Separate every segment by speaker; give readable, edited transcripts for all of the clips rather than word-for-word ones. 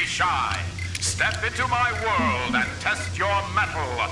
Speaker 1: shy. Step into my world and test your mettle.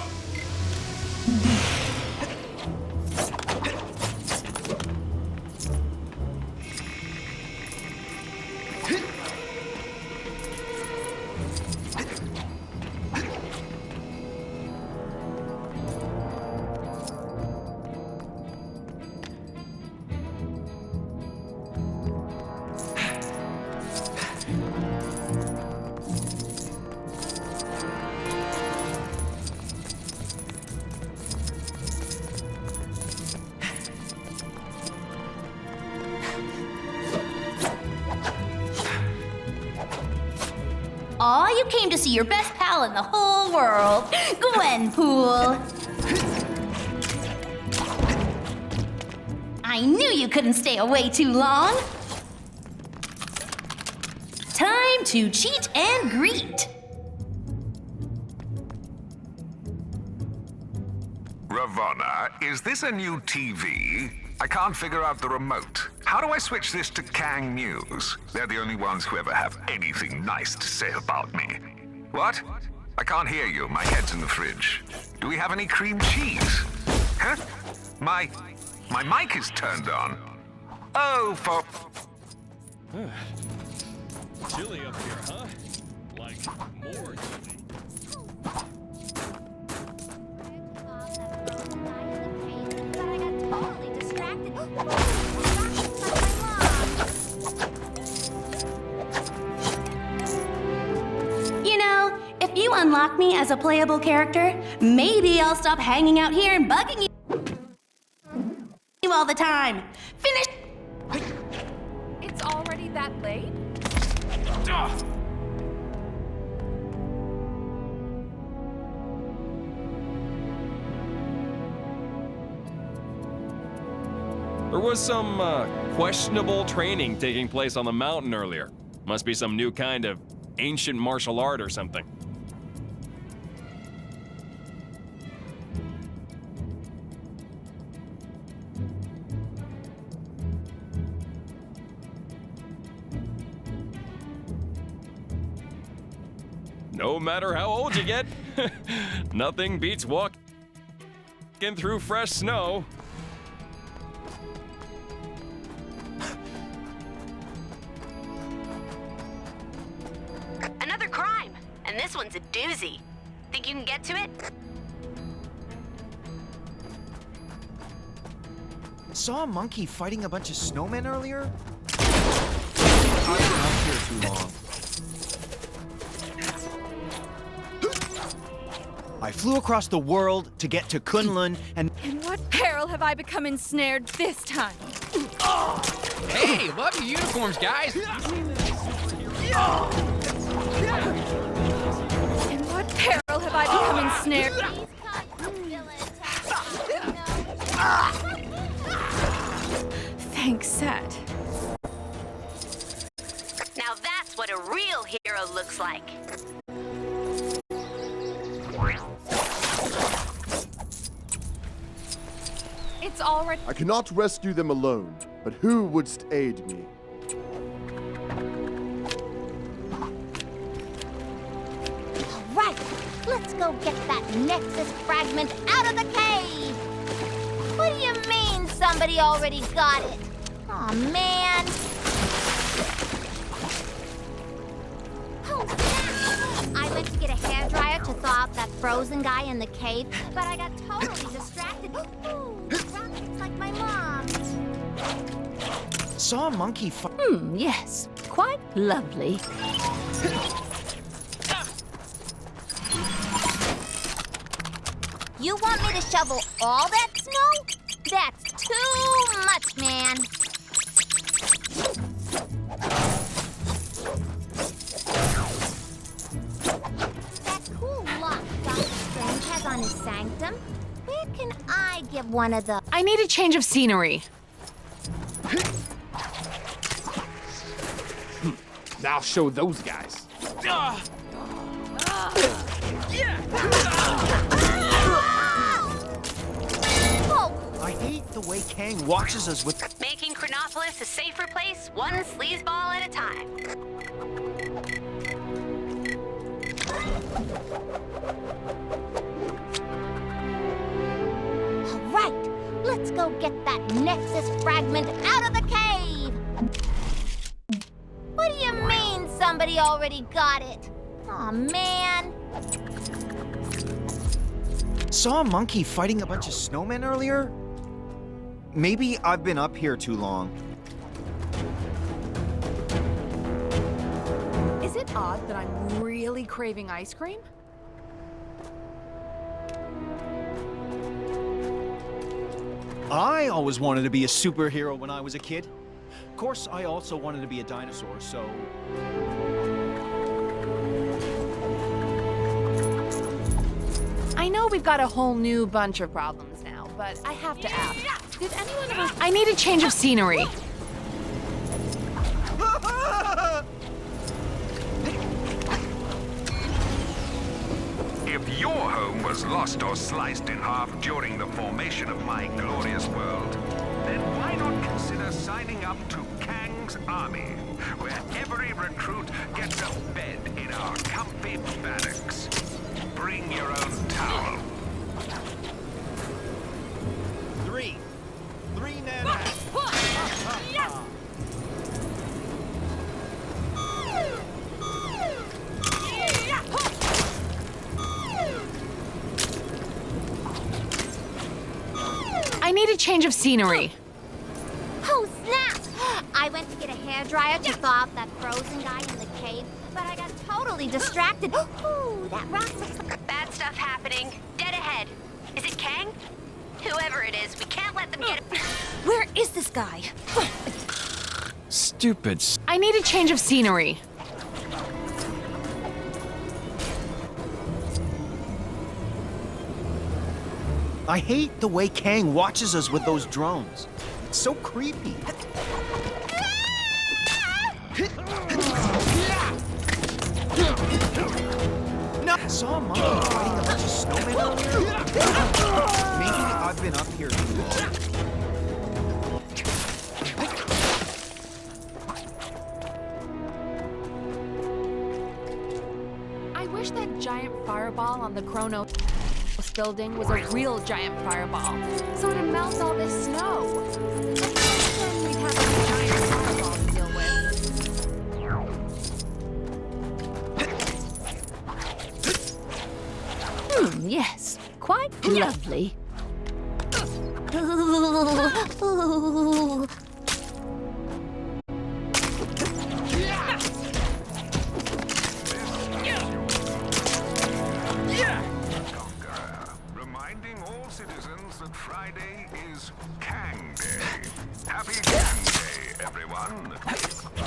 Speaker 2: Aw, you came to see your best pal in the whole world, Gwenpool. I knew you couldn't stay away too long. Time to cheat and greet.
Speaker 1: Ravonna, is this a new TV? I can't figure out the remote. How do I switch this to Kang News? They're the only ones who ever have anything nice to say about me. What? I can't hear you. My head's in the fridge. Do we have any cream cheese? Huh? My mic is turned on. Oh, for...
Speaker 3: Chilly up here, huh? Like, more chilly.
Speaker 2: You know, if you unlock me as a playable character, maybe I'll stop hanging out here and bugging you all the time. Finish.
Speaker 4: It's already that late?
Speaker 3: There was some questionable training taking place on the mountain earlier. Must be some new kind of ancient martial art or something. No matter how old you get, nothing beats walking through fresh snow.
Speaker 5: Another crime, and this one's a doozy. Think you can get to it?
Speaker 6: Saw a monkey fighting a bunch of snowmen earlier? I've been up here too long. I flew across the world to get to Kunlun, and
Speaker 4: In what peril have I become ensnared this time?
Speaker 7: Hey, love your uniforms, guys.
Speaker 4: In what peril have I become ensnared? Thanks, Seth.
Speaker 5: Now that's what a real hero looks like.
Speaker 4: It's already...
Speaker 8: I cannot rescue them alone, but who wouldst aid me?
Speaker 9: Right, let's go get that Nexus fragment out of the cave! What do you mean somebody already got it? Aw, man! Oh, snap! I went to get a hairdryer to thaw out that frozen guy in the cave, but I got totally distracted. Ooh, rockets like my mom.
Speaker 6: saw a monkey
Speaker 2: Yes, quite lovely.
Speaker 9: You want me to shovel all that snow? That's too much, man. That cool lock Dr. Strange has on his sanctum. Where can I get one of the...
Speaker 4: I need a change of scenery.
Speaker 7: I'll show those guys.
Speaker 6: I hate the way Kang watches us with...
Speaker 5: Making Chronopolis a safer place, one sleazeball at a time.
Speaker 9: Let's go get that Nexus fragment out of the cave! What do you mean somebody already got it? Aw, man.
Speaker 6: Saw a monkey fighting a bunch of snowmen earlier? Maybe I've been up here too long.
Speaker 4: Is it odd that I'm really craving ice cream?
Speaker 6: I always wanted to be a superhero when I was a kid. Of course, I also wanted to be a dinosaur, so...
Speaker 4: I know we've got a whole new bunch of problems now, but I have to ask. Did anyone ever... I need a change of scenery.
Speaker 1: If your home was lost or sliced in half during the formation of my glorious world, then why not consider signing up to Kang's Army, where every recruit gets a bed in our comfy barracks. Bring your own towel.
Speaker 6: Three Manhattan.
Speaker 4: I need a change of scenery.
Speaker 9: Oh, snap! I went to get a hairdryer to thaw out that frozen guy in the cave, but I got totally distracted. Ooh, that rock looks like...
Speaker 5: Bad stuff happening. Dead ahead. Is it Kang? Whoever it is, we can't let them get it.
Speaker 2: Where is this guy?
Speaker 3: Stupid.
Speaker 4: I need a change of scenery.
Speaker 6: I hate the way Kang watches us with those drones. It's so creepy. No! I saw a monkey fighting a bunch of snowmen earlier. Maybe I've been up here too long.
Speaker 4: I wish that giant fireball on the Chronos building was a real giant fireball, so it'd melt all this snow. Then we'd have a giant fireball to deal with.
Speaker 2: Yes, quite lovely.
Speaker 1: Reminding all citizens that Friday is Kang Day. Happy Kang Day, everyone.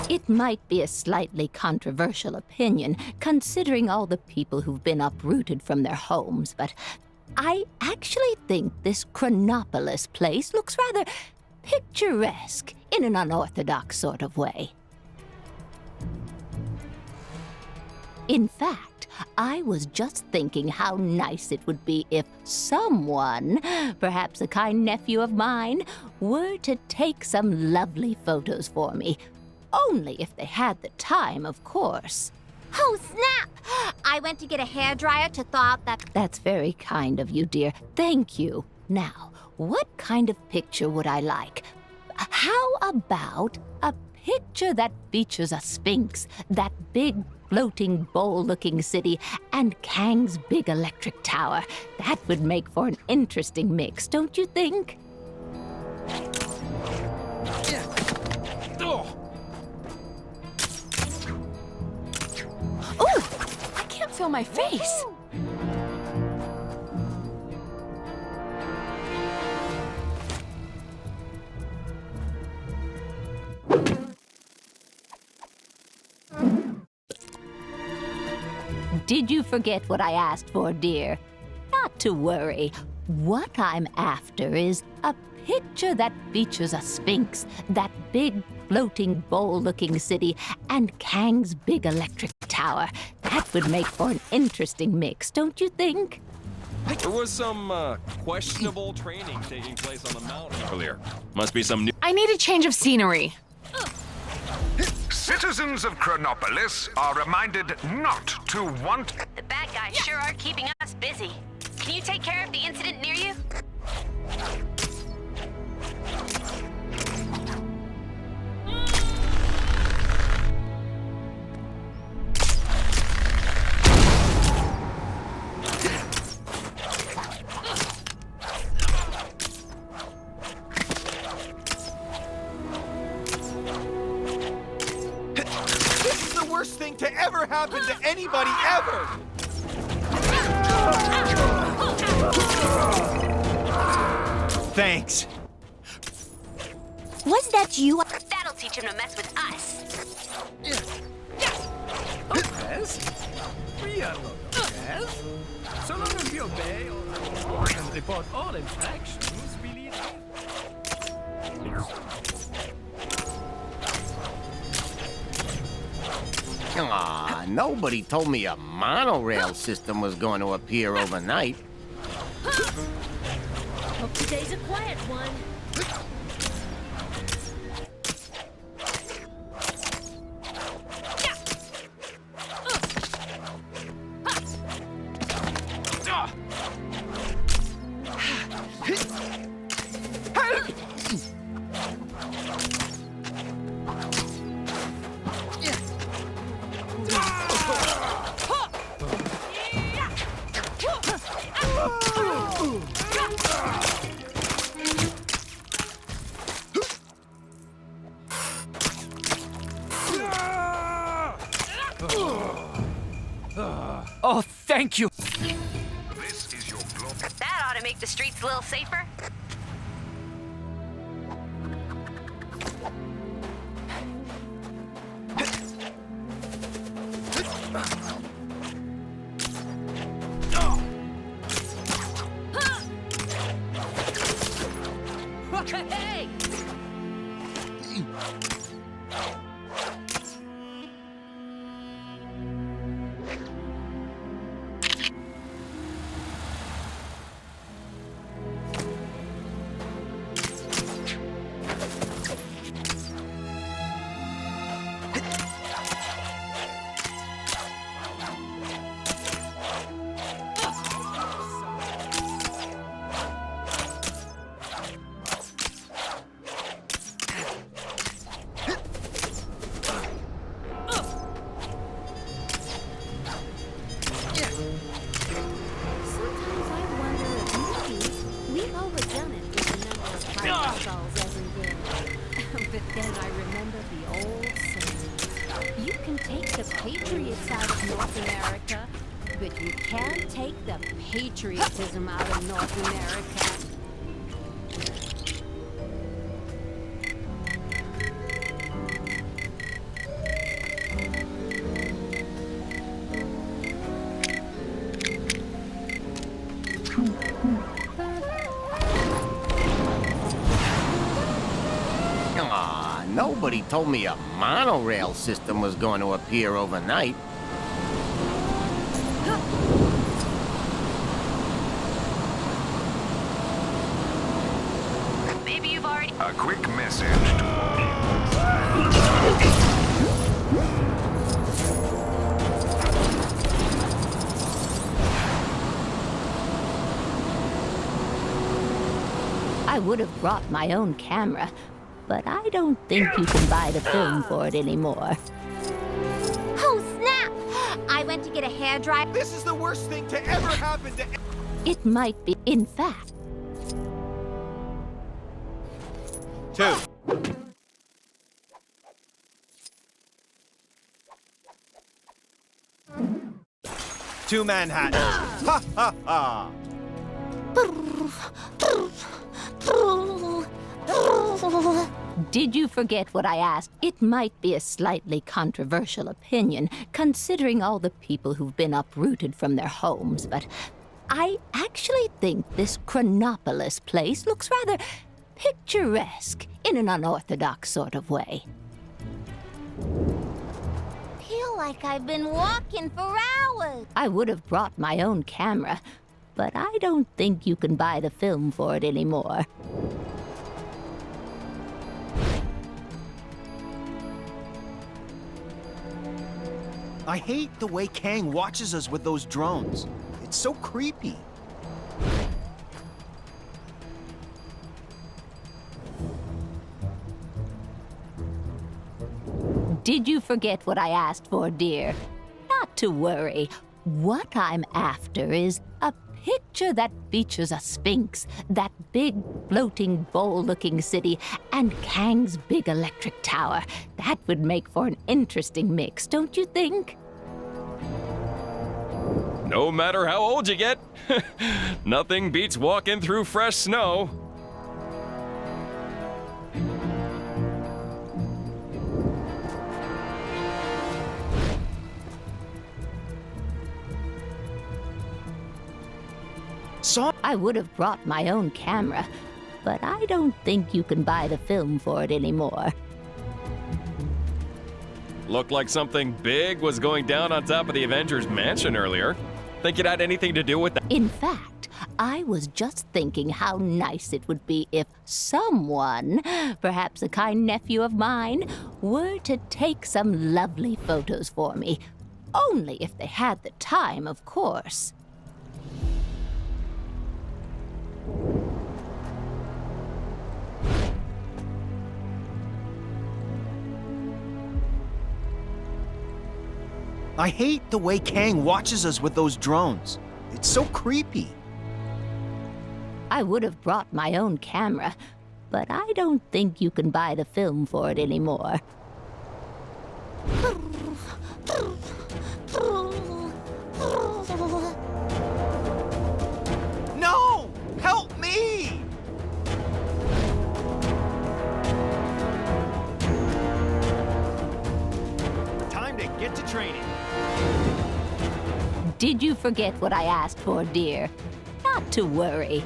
Speaker 2: It might be a slightly controversial opinion, considering all the people who've been uprooted from their homes, but I actually think this Chronopolis place looks rather picturesque in an unorthodox sort of way. In fact, I was just thinking how nice it would be if someone, perhaps a kind nephew of mine, were to take some lovely photos for me. Only if they had the time, of course.
Speaker 9: Oh, snap! I went to get a hairdryer to thaw out that...
Speaker 2: That's very kind of you, dear. Thank you. Now, what kind of picture would I like? How about a picture that features a sphinx, that big floating bowl-looking city, and Kang's big electric tower? That would make for an interesting mix, don't you think?
Speaker 4: Ooh! I can't feel my face.
Speaker 2: Did you forget what I asked for, dear? Not to worry. What I'm after is a picture that features a sphinx, that big floating bowl-looking city, and Kang's big electric tower. That would make for an interesting mix, don't you think?
Speaker 3: There was some questionable training taking place on the mountain earlier. Must be some new...
Speaker 4: I need a change of scenery.
Speaker 1: Citizens of Chronopolis are reminded not to want...
Speaker 5: The bad guys sure are keeping us busy. Can you take care of the incident near you?
Speaker 6: ever happened to anybody ever! Thanks.
Speaker 9: Was that you?
Speaker 5: That'll teach him to mess with us.
Speaker 10: So long as we obey all and report all infractions, we lead.
Speaker 11: Aw, nobody told me a monorail system was going to appear overnight.
Speaker 9: Hope today's a quiet one.
Speaker 7: Oh, thank you.
Speaker 1: This is your block.
Speaker 5: That ought to make the streets a little safer.
Speaker 2: Hey!
Speaker 4: But then I remember the old saying. You can take the patriots out of North America, but you can't take the patriotism out of North America.
Speaker 11: Aw, nobody told me a monorail system was going to appear overnight.
Speaker 5: Maybe you've already...
Speaker 1: A quick message to...
Speaker 2: I would have brought my own camera, but I don't think you can buy the film for it anymore.
Speaker 9: Oh, snap! I went to get a hairdryer.
Speaker 6: This is the worst thing to ever happen to...
Speaker 2: It might be, in fact.
Speaker 6: 2. To Manhattan. Ha ha ha!
Speaker 2: Did you forget what I asked? It might be a slightly controversial opinion, considering all the people who've been uprooted from their homes, but I actually think this Chronopolis place looks rather picturesque in an unorthodox sort of way.
Speaker 9: Feel like I've been walking for hours.
Speaker 2: I would have brought my own camera, but I don't think you can buy the film for it anymore.
Speaker 6: I hate the way Kang watches us with those drones. It's so creepy.
Speaker 2: Did you forget what I asked for, dear? Not to worry. What I'm after is a picture that features a sphinx, that big, floating, bowl-looking city, and Kang's big electric tower. That would make for an interesting mix, don't you think?
Speaker 3: No matter how old you get, nothing beats walking through fresh snow.
Speaker 2: I would have brought my own camera, but I don't think you can buy the film for it anymore.
Speaker 3: Looked like something big was going down on top of the Avengers mansion earlier. Think it had anything to do with that?
Speaker 2: In fact, I was just thinking how nice it would be if someone, perhaps a kind nephew of mine, were to take some lovely photos for me. Only if they had the time, of course.
Speaker 6: I hate the way Kang watches us with those drones. It's so creepy.
Speaker 2: I would have brought my own camera, but I don't think you can buy the film for it anymore.
Speaker 6: No! Help me! Time to get to training.
Speaker 2: Did you forget what I asked for, dear? Not to worry.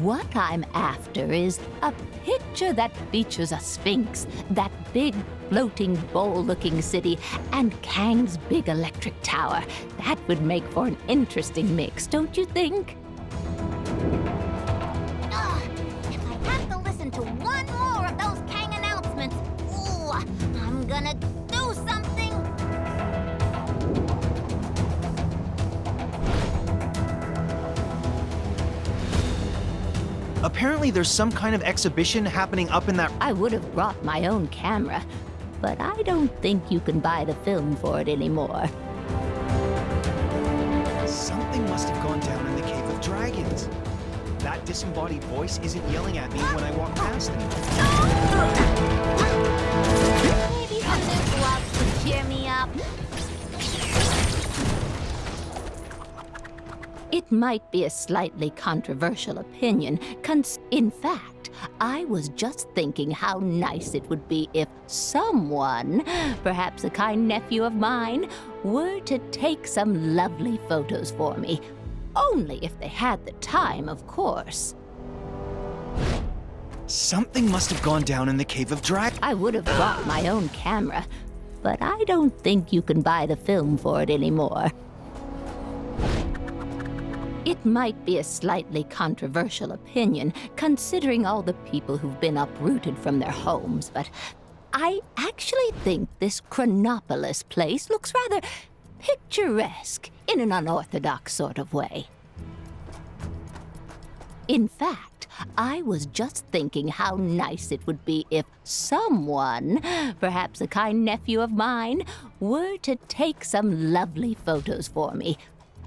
Speaker 2: What I'm after is a picture that features a sphinx, that big floating bowl-looking city, and Kang's big electric tower. That would make for an interesting mix, don't you think?
Speaker 9: If I have to listen to one more of those Kang announcements, ooh, I'm gonna do something.
Speaker 6: Apparently there's some kind of exhibition happening up in that...
Speaker 2: I would have brought my own camera, but I don't think you can buy the film for it anymore.
Speaker 6: Something must have gone down in the Cave of Dragons. That disembodied voice isn't yelling at me when I walk past anymore.
Speaker 9: Maybe some new gloves would cheer me up.
Speaker 2: It might be a slightly controversial opinion. In fact, I was just thinking how nice it would be if someone, perhaps a kind nephew of mine, were to take some lovely photos for me. Only if they had the time, of course.
Speaker 6: Something must have gone down in the Cave of Dragons.
Speaker 2: I would have brought my own camera, but I don't think you can buy the film for it anymore. It might be a slightly controversial opinion, considering all the people who've been uprooted from their homes, but I actually think this Chronopolis place looks rather picturesque in an unorthodox sort of way. In fact, I was just thinking how nice it would be if someone, perhaps a kind nephew of mine, were to take some lovely photos for me.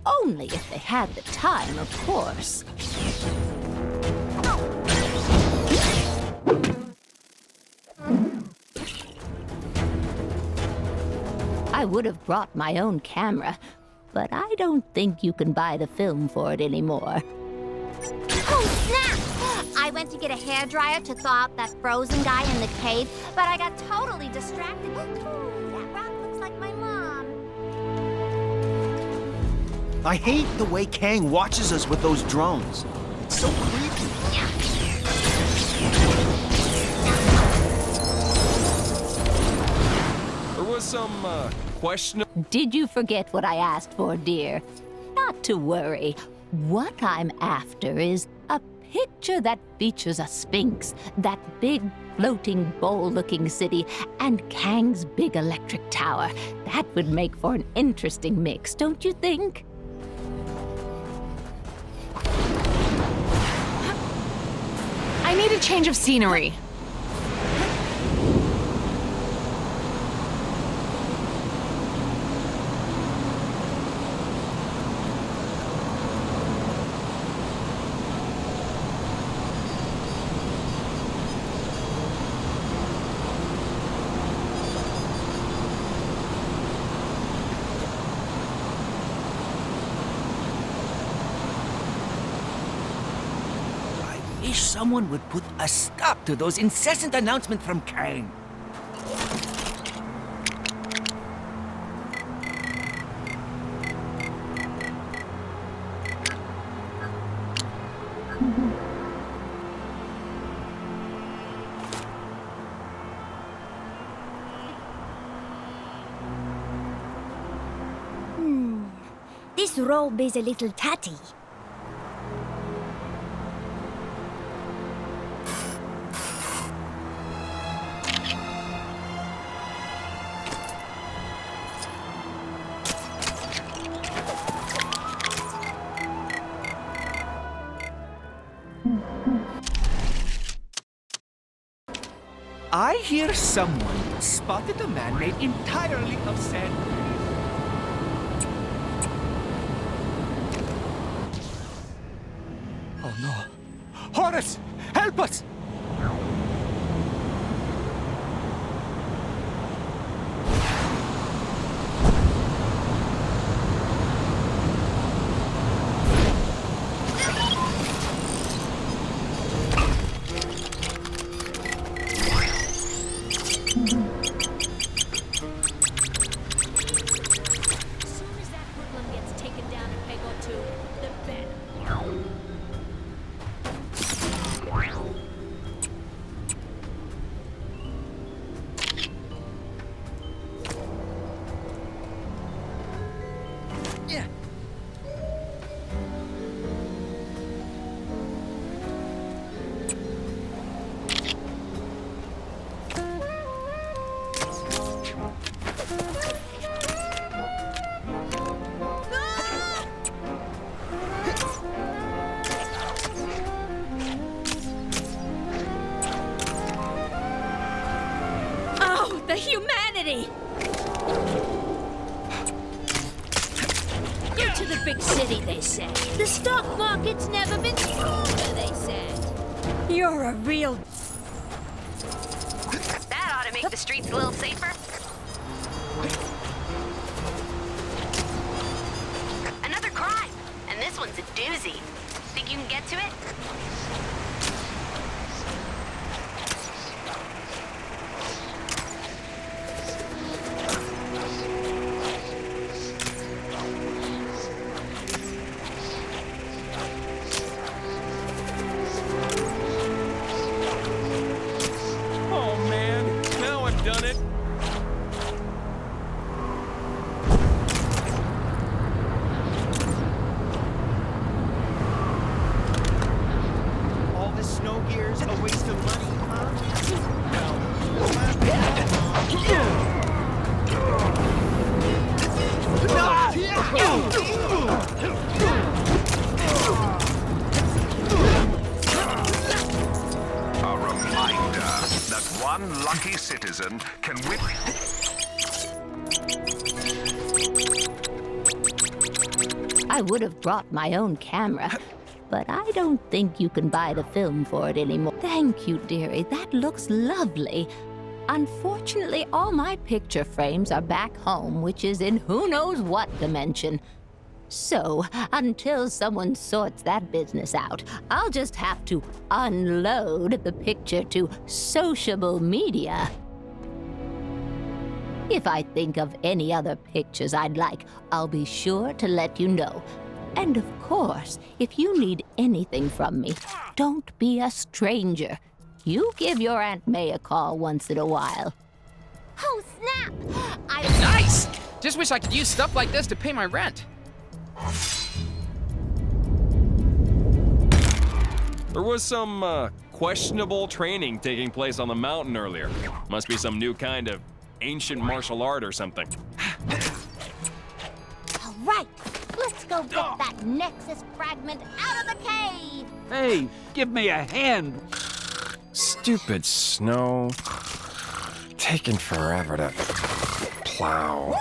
Speaker 2: Only if they had the time, of course. I would have brought my own camera, but I don't think you can buy the film for it anymore.
Speaker 9: Oh, snap! I went to get a hairdryer to thaw out that frozen guy in the cave, but I got totally distracted. Ooh, that rock looks like my mom.
Speaker 6: I hate the way Kang watches us with those drones. It's so creepy.
Speaker 3: There was some, questionable...
Speaker 2: Did you forget what I asked for, dear? Not to worry. What I'm after is a picture that features a sphinx, that big floating bowl-looking city, and Kang's big electric tower. That would make for an interesting mix, don't you think?
Speaker 4: I need a change of scenery.
Speaker 12: wish someone would put a stop to those incessant announcements from Kang.
Speaker 9: This robe is a little tatty.
Speaker 12: I hear someone spotted a man made entirely of sand. Oh no! Horace! Help us!
Speaker 2: The humanity! Get to the big city, they say. The stock market's never been stronger, they said. You're a real...
Speaker 5: That ought to make the streets a little safer. Another crime, and this one's a doozy. Think you can get to it?
Speaker 3: Done it.
Speaker 6: All this snow gear's a waste of money,
Speaker 1: A reminder that one lucky citizen can win.
Speaker 2: I would have brought my own camera, but I don't think you can buy the film for it anymore. Thank you, dearie. That looks lovely. Unfortunately, all my picture frames are back home, which is in who knows what dimension. So, until someone sorts that business out, I'll just have to unload the picture to sociable media. If I think of any other pictures I'd like, I'll be sure to let you know. And of course, if you need anything from me, don't be a stranger. You give your Aunt May a call once in a while.
Speaker 9: Oh, snap!
Speaker 7: Nice! Just wish I could use stuff like this to pay my rent.
Speaker 3: There was some questionable training taking place on the mountain earlier. Must be some new kind of ancient martial art or something.
Speaker 9: All right, let's go get that Nexus fragment out of the cave!
Speaker 10: Hey, give me a hand.
Speaker 3: Stupid snow. Taking forever to plow.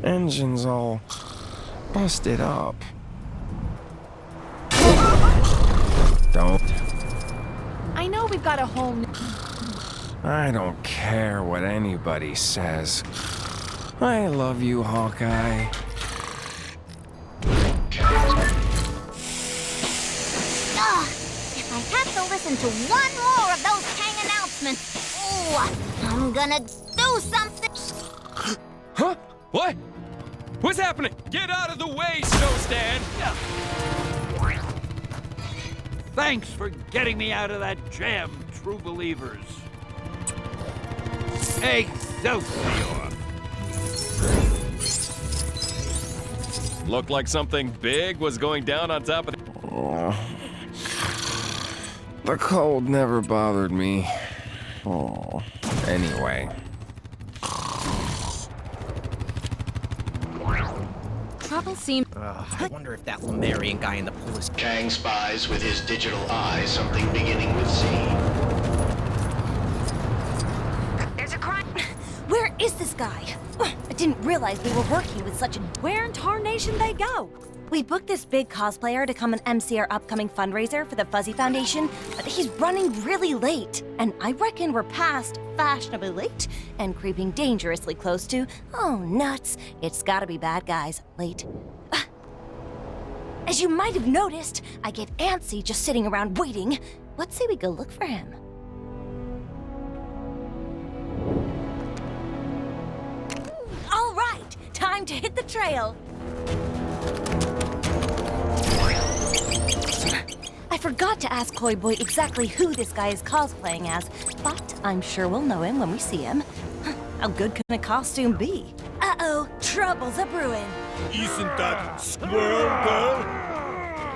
Speaker 3: Engine's all busted up. Don't.
Speaker 4: I know we've got a whole new...
Speaker 3: I don't care what anybody says. I love you, Hawkeye.
Speaker 9: I have to listen to one more of those Kang announcements. Ooh, I'm gonna do something.
Speaker 3: Huh? What? What's happening? Get out of the way, Snow Stan!
Speaker 10: Thanks for getting me out of that jam, true believers. Excelsior!
Speaker 3: Looked like something big was going down on top of
Speaker 13: The cold never bothered me. Oh. Anyway.
Speaker 4: Trouble seems.
Speaker 7: I wonder if that Lemurian guy in the pool is...
Speaker 14: Kang spies with his digital eye something beginning with C.
Speaker 5: There's a crime.
Speaker 9: Where is this guy? I didn't realize we were working with such a...
Speaker 15: Where in tarnation they go? We booked this big cosplayer to come and MC our upcoming fundraiser for the Fuzzy Foundation, but he's running really late. And I reckon we're past fashionably late and creeping dangerously close to, oh nuts, it's gotta be bad guys late. As you might have noticed, I get antsy just sitting around waiting. Let's say we go look for him. All right, time to hit the trail. I forgot to ask Koi Boy exactly who this guy is cosplaying as, but I'm sure we'll know him when we see him. How good can a costume be? Uh-oh, trouble's a-brewing.
Speaker 16: Isn't that Squirrel Girl?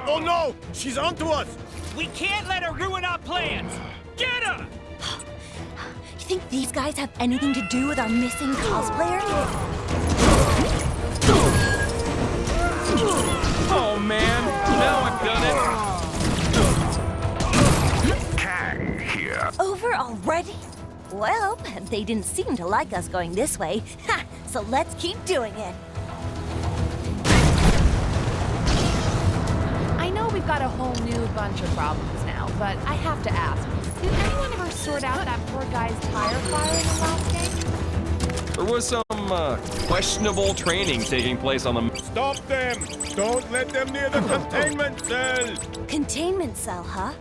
Speaker 16: Oh no! She's onto us!
Speaker 12: We can't let her ruin our plans! Get her!
Speaker 15: You think these guys have anything to do with our missing cosplayer?
Speaker 3: Oh man, now I've done it!
Speaker 1: Kang here.
Speaker 15: Over already? Well, they didn't seem to like us going this way. Ha! So let's keep doing it.
Speaker 4: I know we've got a whole new bunch of problems now, but I have to ask. Did anyone ever sort out that poor guy's tire fire in the last game?
Speaker 3: There was some questionable training taking place on the...
Speaker 16: Stop them! Don't let them near the containment cell!
Speaker 15: Containment cell, huh?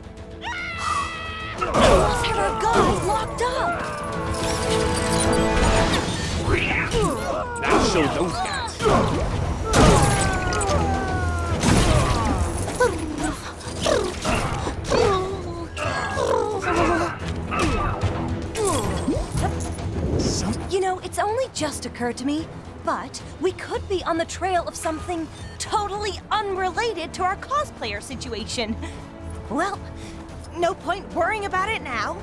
Speaker 15: Let's have our guys locked up!
Speaker 16: Now show those guys!
Speaker 15: You know, it's only just occurred to me, but we could be on the trail of something totally unrelated to our cosplayer situation. Well, no point worrying about it now.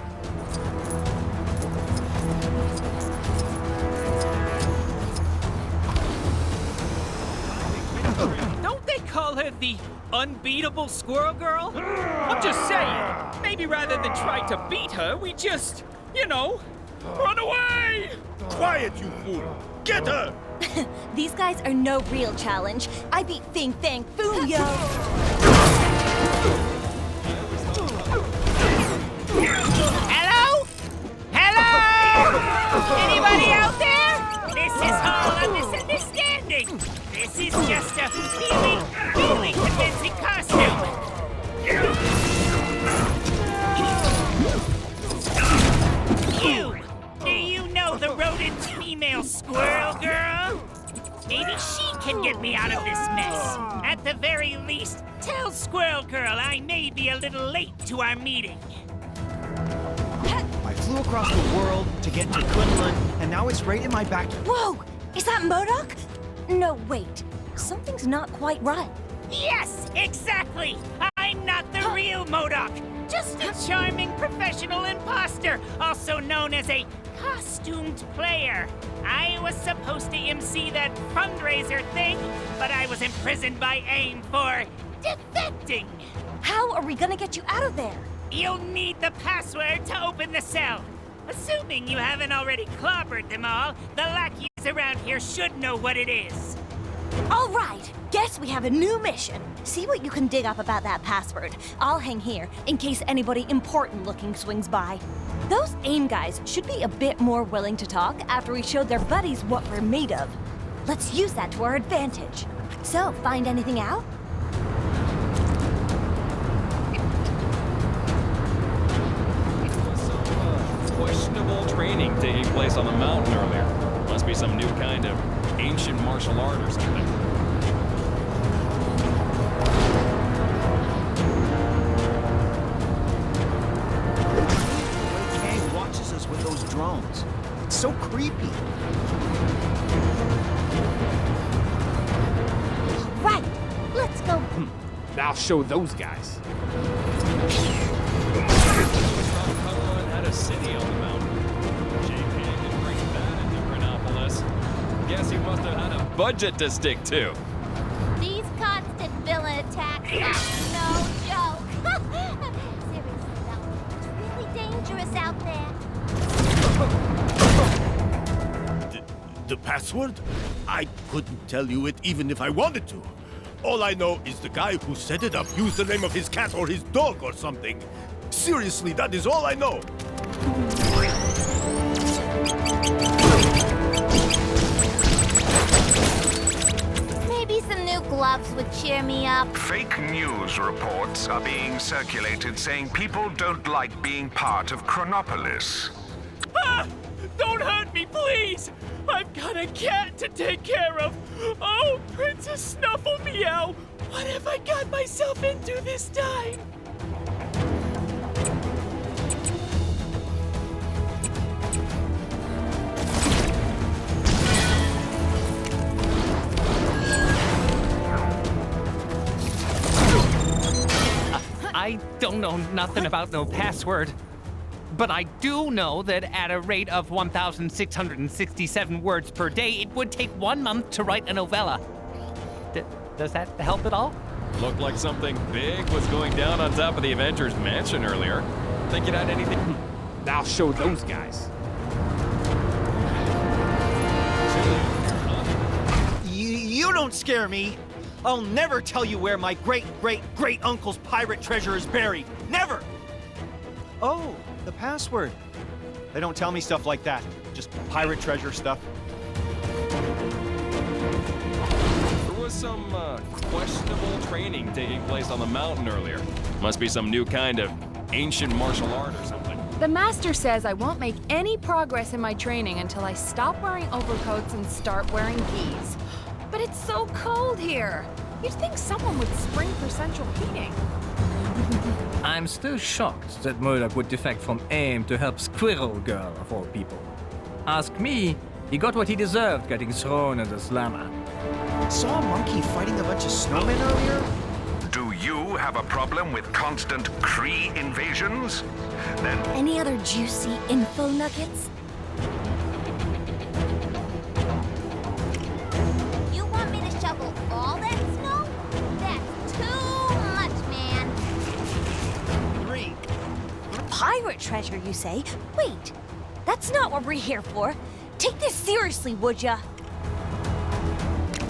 Speaker 12: Don't they call her the unbeatable Squirrel Girl? I'm just saying, maybe rather than try to beat her, we just, you know, run away!
Speaker 16: Quiet, you fool! Get her!
Speaker 15: These guys are no real challenge. I beat Fing Fang Foom, yo!
Speaker 12: Hello? Hello? Anybody out there? This is all a misunderstanding. This is just a really convincing costume. Do you know the rodent's female Squirrel Girl? Maybe she can get me out of this mess. At the very least, tell Squirrel Girl I may be a little late to our meeting.
Speaker 6: I flew across the world to get to Kunlun, and now it's right in my back.
Speaker 15: Whoa! Is that MODOK? No, wait. Something's not quite right.
Speaker 12: Yes, exactly! I'm not the real MODOK. Just a charming professional imposter, also known as a costumed player. I was supposed to MC that fundraiser thing, but I was imprisoned by AIM for defecting.
Speaker 15: How are we gonna get you out of there?
Speaker 12: You'll need the password to open the cell. Assuming you haven't already clobbered them all, the lackeys around here should know what it is.
Speaker 15: All right, guess we have a new mission. See what you can dig up about that password. I'll hang here in case anybody important-looking swings by. Those AIM guys should be a bit more willing to talk after we showed their buddies what we're made of. Let's use that to our advantage. So, find anything out?
Speaker 3: place on the mountain earlier. Must be some new kind of ancient martial art or something.
Speaker 6: Kang watches us with those drones. It's so creepy.
Speaker 9: Right, let's go.
Speaker 10: I'll show those guys.
Speaker 3: Someone had a city on the mountain. JP didn't bring that into Chronopolis. Guess he must have had a budget to stick to.
Speaker 9: These constant villain attacks are no joke. Seriously, though, it's really dangerous out there.
Speaker 16: The password? I couldn't tell you it even if I wanted to. All I know is the guy who set it up used the name of his cat or his dog or something. Seriously, that is all I know.
Speaker 9: Maybe some new gloves would cheer me up.
Speaker 1: Fake news reports are being circulated saying people don't like being part of Chronopolis.
Speaker 12: Ah! Don't hurt me, please! I've got a cat to take care of! Oh, Princess Snuffle Meow! What have I got myself into this time?
Speaker 7: I don't know nothing about no password. But I do know that at a rate of 1,667 words per day, it would take 1 month to write a novella. Does that help at all?
Speaker 3: Looked like something big was going down on top of the Avengers mansion earlier. Think it had anything?
Speaker 10: I'll show those guys.
Speaker 6: You don't scare me. I'll never tell you where my great-great-great-uncle's pirate treasure is buried. Never! Oh, the password. They don't tell me stuff like that. Just pirate treasure stuff.
Speaker 3: There was some questionable training taking place on the mountain earlier. Must be some new kind of ancient martial art or something.
Speaker 4: The master says I won't make any progress in my training until I stop wearing overcoats and start wearing gis. But it's so cold here. You'd think someone would spring for central heating.
Speaker 10: I'm still shocked that MODOK would defect from AIM to help Squirrel Girl, of all people. Ask me, he got what he deserved getting thrown in the slammer.
Speaker 6: Saw a monkey fighting a bunch of snowmen earlier?
Speaker 1: Do you have a problem with constant Kree invasions? Then
Speaker 15: Any other juicy info nuggets?
Speaker 9: You want me to shovel all that snow? That's too much, man.
Speaker 15: Pirate treasure, you say? Wait, that's not what we're here for. Take this seriously, would ya?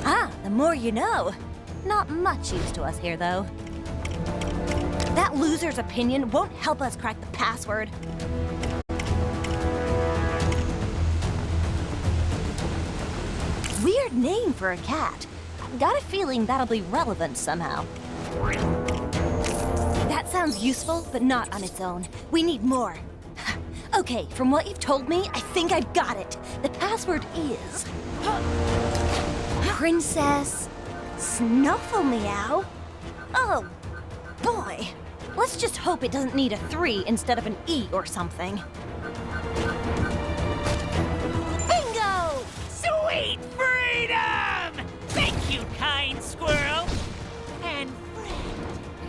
Speaker 15: Ah, the more you know. Not much use to us here, though. That loser's opinion won't help us crack the password. Weird name for a cat. Got a feeling that'll be relevant somehow. That sounds useful, but not on its own. We need more. Okay, from what you've told me, I think I've got it. The password is... Princess Snuffle Meow? Oh, boy. Let's just hope it doesn't need a 3 instead of an E or something.
Speaker 12: Bingo! Sweet freedom! Thank you, kind squirrel. And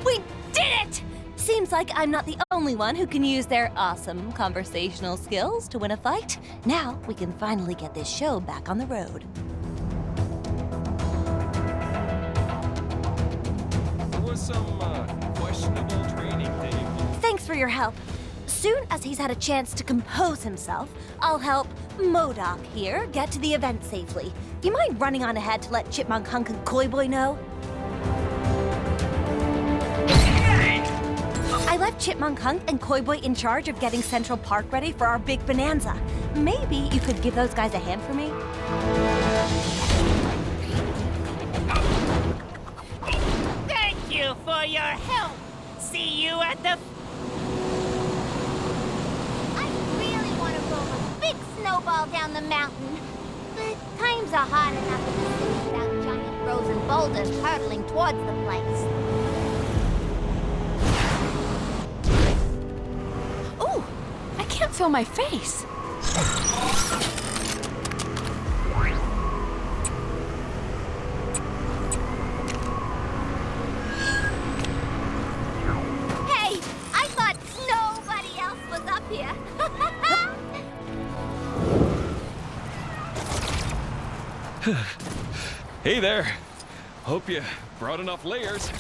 Speaker 15: we did it! Seems like I'm not the only one who can use their awesome conversational skills to win a fight. Now we can finally get this show back on the road.
Speaker 3: There was some questionable training taking place.
Speaker 15: Thanks for your help. Soon as he's had a chance to compose himself, I'll help MODOK here get to the event safely. Do you mind running on ahead to let Chipmunk Hunk and Koi Boy know? I left Chipmunk Hunk and Koi Boy in charge of getting Central Park ready for our big bonanza. Maybe you could give those guys a hand for me?
Speaker 12: thank you for your help. See you at the...
Speaker 9: I really want to roll a big snowball down the mountain. But times are hard enough in the city without giant frozen boulders hurtling towards the place.
Speaker 4: Ooh, I can't feel my face.
Speaker 9: Hey, I thought nobody else was up here.
Speaker 3: Hey there. Hope you brought enough layers.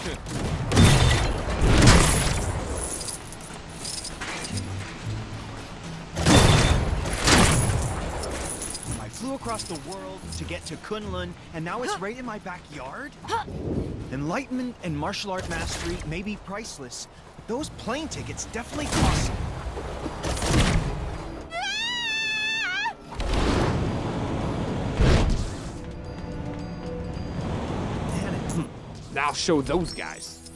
Speaker 6: I flew across the world to get to Kunlun, and now it's right in my backyard? Enlightenment and martial art mastery may be priceless, but those plane tickets definitely cost.
Speaker 17: I'll show those guys.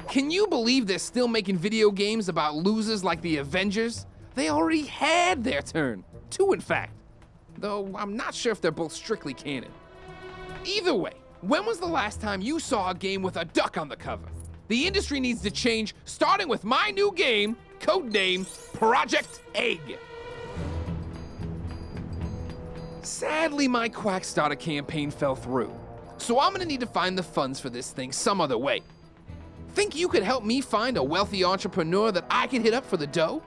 Speaker 17: Can you believe they're still making video games about losers like the Avengers? They already had their turn. 2, in fact. Though I'm not sure if they're both strictly canon. Either way, when was the last time you saw a game with a duck on the cover? The industry needs to change, starting with my new game, codename Project Egg. Sadly, my Quackstarter campaign fell through, so I'm gonna need to find the funds for this thing some other way. Think you could help me find a wealthy entrepreneur that I can hit up for the dough?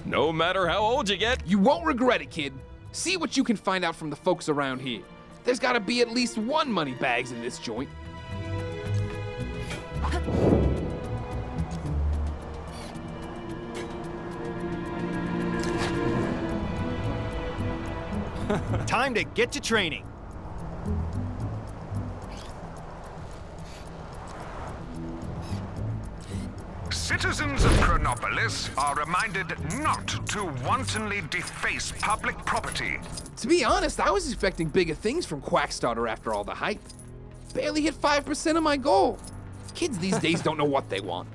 Speaker 3: No matter how old you get.
Speaker 17: You won't regret it, kid. See what you can find out from the folks around here. There's gotta be at least one money bags in this joint.
Speaker 6: Time to get to training.
Speaker 1: Citizens of Chronopolis are reminded not to wantonly deface public property.
Speaker 17: To be honest, I was expecting bigger things from Quackstarter after all the hype. Barely hit 5% of my goal. Kids these days don't know what they want.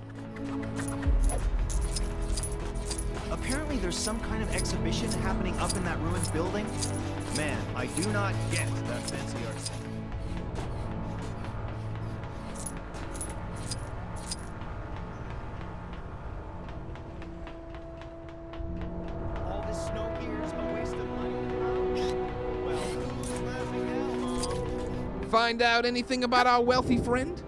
Speaker 6: Apparently there's some kind of exhibition happening up in that ruined building. Man, I do not get that fancy art. All this snow gear is a waste of money. Well, who's laughing now, Mom?
Speaker 17: Find out anything about our wealthy friend?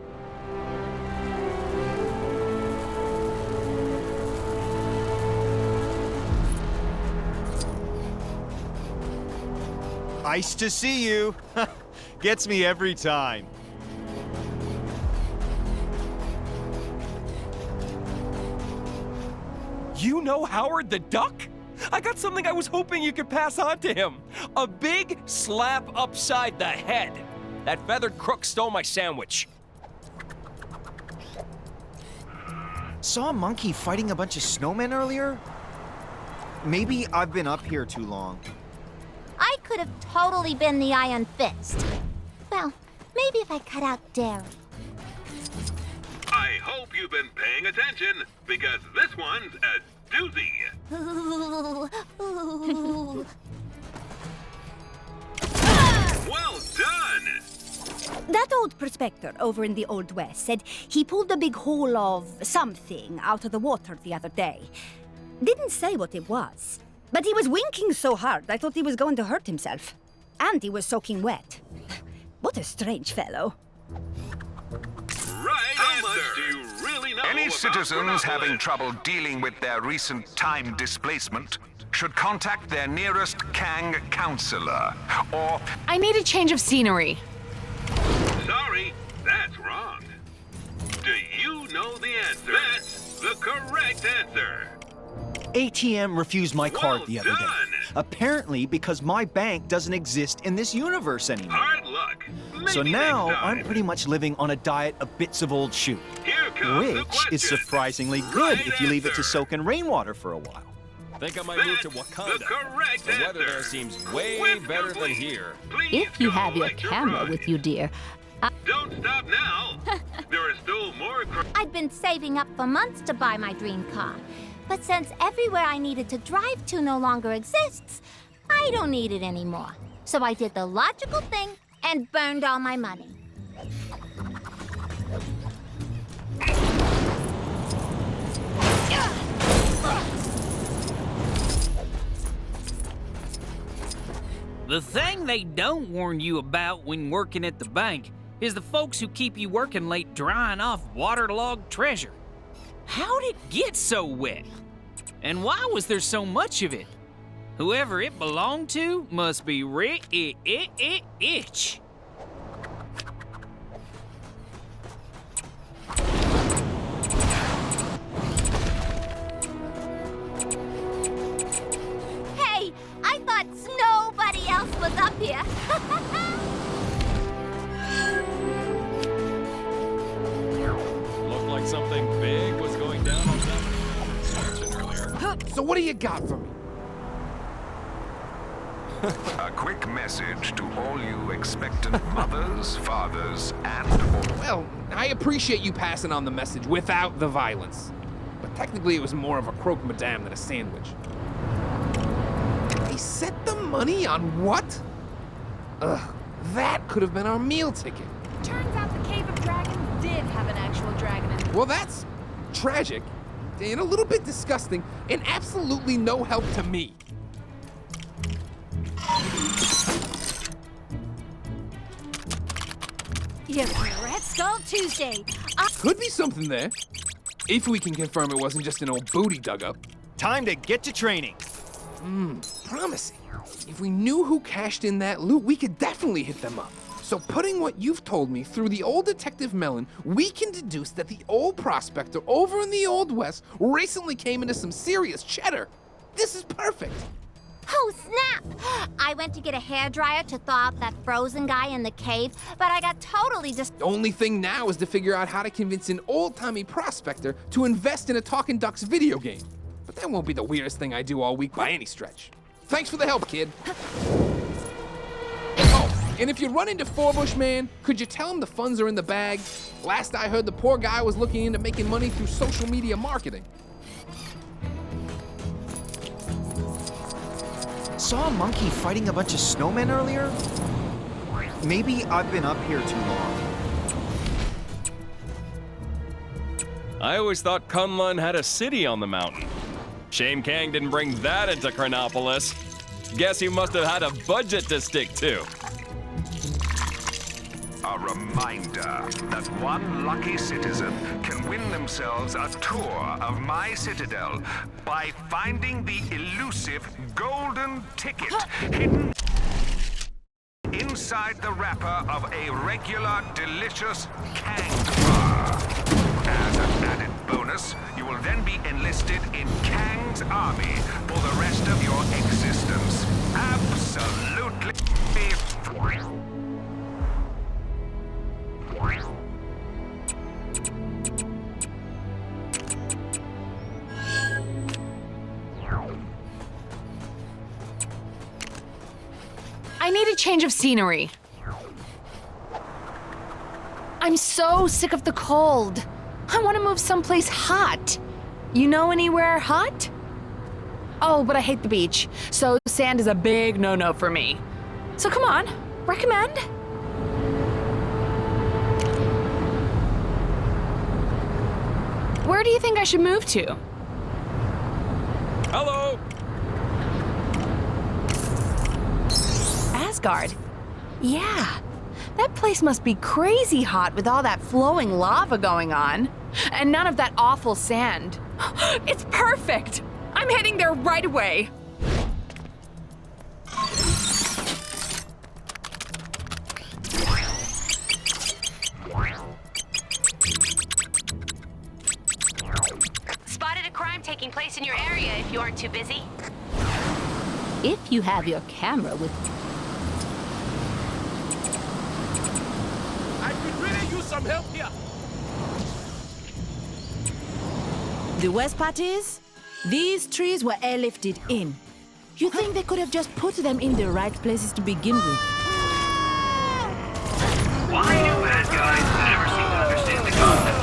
Speaker 6: Nice to see you. Gets me every time.
Speaker 18: You know Howard the Duck? I got something I was hoping you could pass on to him. A big slap upside the head. That feathered crook stole my sandwich.
Speaker 6: Saw a monkey fighting a bunch of snowmen earlier? Maybe I've been up here too long.
Speaker 9: I could have totally been the Iron Fist. Well, maybe if I cut out dairy.
Speaker 19: I hope you've been paying attention, because this one's a doozy.
Speaker 9: Ooh, ooh.
Speaker 19: Well done!
Speaker 15: That old prospector over in the Old West said he pulled a big hole of something out of the water the other day. Didn't say what it was, but he was winking so hard I thought he was going to hurt himself. And he was soaking wet. What a strange fellow.
Speaker 19: Right How much do you really know
Speaker 1: Any
Speaker 19: about
Speaker 1: citizens having
Speaker 19: Chronopolis?
Speaker 1: trouble dealing with their recent time displacement should contact their nearest Kang counselor, or...
Speaker 4: I need a change of scenery.
Speaker 19: Sorry, that's wrong. Do you know the answer? That's the correct answer.
Speaker 6: ATM refused my card the other day.
Speaker 19: done.
Speaker 6: Apparently because my bank doesn't exist in this universe anymore.
Speaker 19: Hard luck.
Speaker 6: So
Speaker 19: Maybe
Speaker 6: now
Speaker 19: next time.
Speaker 6: I'm pretty much living on a diet of bits of old shoe.
Speaker 19: Here comes the
Speaker 6: Which
Speaker 19: question.
Speaker 6: is surprisingly good if you leave it to
Speaker 19: answer.
Speaker 6: soak in rainwater for a while.
Speaker 3: Think I might move to
Speaker 19: That's
Speaker 3: Wakanda.
Speaker 19: the correct
Speaker 3: The weather
Speaker 19: answer.
Speaker 3: there seems way
Speaker 19: With
Speaker 3: better than
Speaker 19: complete.
Speaker 3: here.
Speaker 19: Please
Speaker 2: If you have your
Speaker 19: collect
Speaker 2: camera
Speaker 19: prize.
Speaker 2: with you, dear.
Speaker 19: Don't stop now. There is stole more
Speaker 9: I'd been saving up for months to buy my dream car. But since everywhere I needed to drive to no longer exists, I don't need it anymore. So I did the logical thing and burned all my money.
Speaker 20: The thing they don't warn you about when working at the bank is the folks who keep you working late drying off waterlogged treasure. How'd it get so wet? And why was there so much of it? Whoever it belonged to must be rich.
Speaker 9: Hey, I thought nobody else was up here.
Speaker 3: Looked like something big was going down on that mentioned earlier.
Speaker 17: So what do you got for me?
Speaker 1: A quick message to all you expectant mothers, fathers, and...
Speaker 17: Well, I appreciate you passing on the message without the violence. But technically it was more of a croque madame than a sandwich. They set the money on what? Ugh, that could have been our meal ticket.
Speaker 4: Turns out the Cave of Dragons did have an actual dragon in it.
Speaker 17: Well, that's tragic, and a little bit disgusting, and absolutely no help to me.
Speaker 15: Yes, Red Skull Tuesday.
Speaker 17: Could be something there. If we can confirm it wasn't just an old booty dug up.
Speaker 6: Time to get to training.
Speaker 17: Promising. If we knew who cashed in that loot, we could definitely hit them up. So putting what you've told me through the old Detective Melon, we can deduce that the old prospector over in the Old West recently came into some serious cheddar. This is perfect.
Speaker 9: Oh, snap! I went to get a hairdryer to thaw out that frozen guy in the cave, but I got totally
Speaker 17: The only thing now is to figure out how to convince an old-timey prospector to invest in a Talking Ducks video game. But that won't be the weirdest thing I do all week by any stretch. Thanks for the help, kid. Oh, and if you run into Forbush Man, could you tell him the funds are in the bag? Last I heard, the poor guy was looking into making money through social media marketing.
Speaker 6: Saw a monkey fighting a bunch of snowmen earlier? Maybe I've been up here too long.
Speaker 18: I always thought Kunlun had a city on the mountain. Shame Kang didn't bring that into Chronopolis. Guess he must have had a budget to stick to.
Speaker 1: A reminder that one lucky citizen can win themselves a tour of my citadel by finding the elusive golden ticket hidden inside the wrapper of a regular, delicious Kang bar. As an added bonus, you will then be enlisted in Kang's army for the rest of your existence. Absolutely free.
Speaker 4: I need a change of scenery. I'm so sick of the cold. I want to move someplace hot. You know anywhere hot? Oh, but I hate the beach, so sand is a big no-no for me. So come on, recommend? Where do you think I should move to?
Speaker 18: Hello!
Speaker 4: Asgard. Yeah, that place must be crazy hot with all that flowing lava going on. And none of that awful sand. It's perfect! I'm heading there right away.
Speaker 5: Spotted a crime taking place in your area if you aren't too busy.
Speaker 2: If you have your camera with...
Speaker 16: I could really use some help here.
Speaker 21: The worst part is, these trees were airlifted in. You think they could have just put them in the right places to begin with?
Speaker 22: Why do bad guys never seem to understand the concept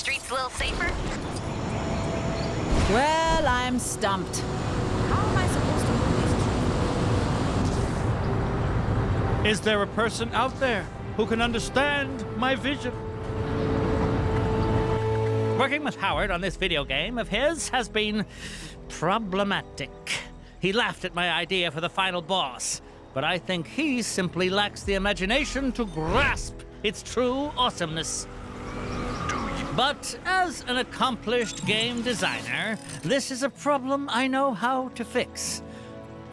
Speaker 5: streets a little safer?
Speaker 21: Well, I'm stumped. How am I supposed to move these?
Speaker 8: Is there a person out there who can understand my vision?
Speaker 7: Working with Howard on this video game of his has been problematic. He laughed at my idea for the final boss, but I think he simply lacks the imagination to grasp its true awesomeness. But as an accomplished game designer, this is a problem I know how to fix.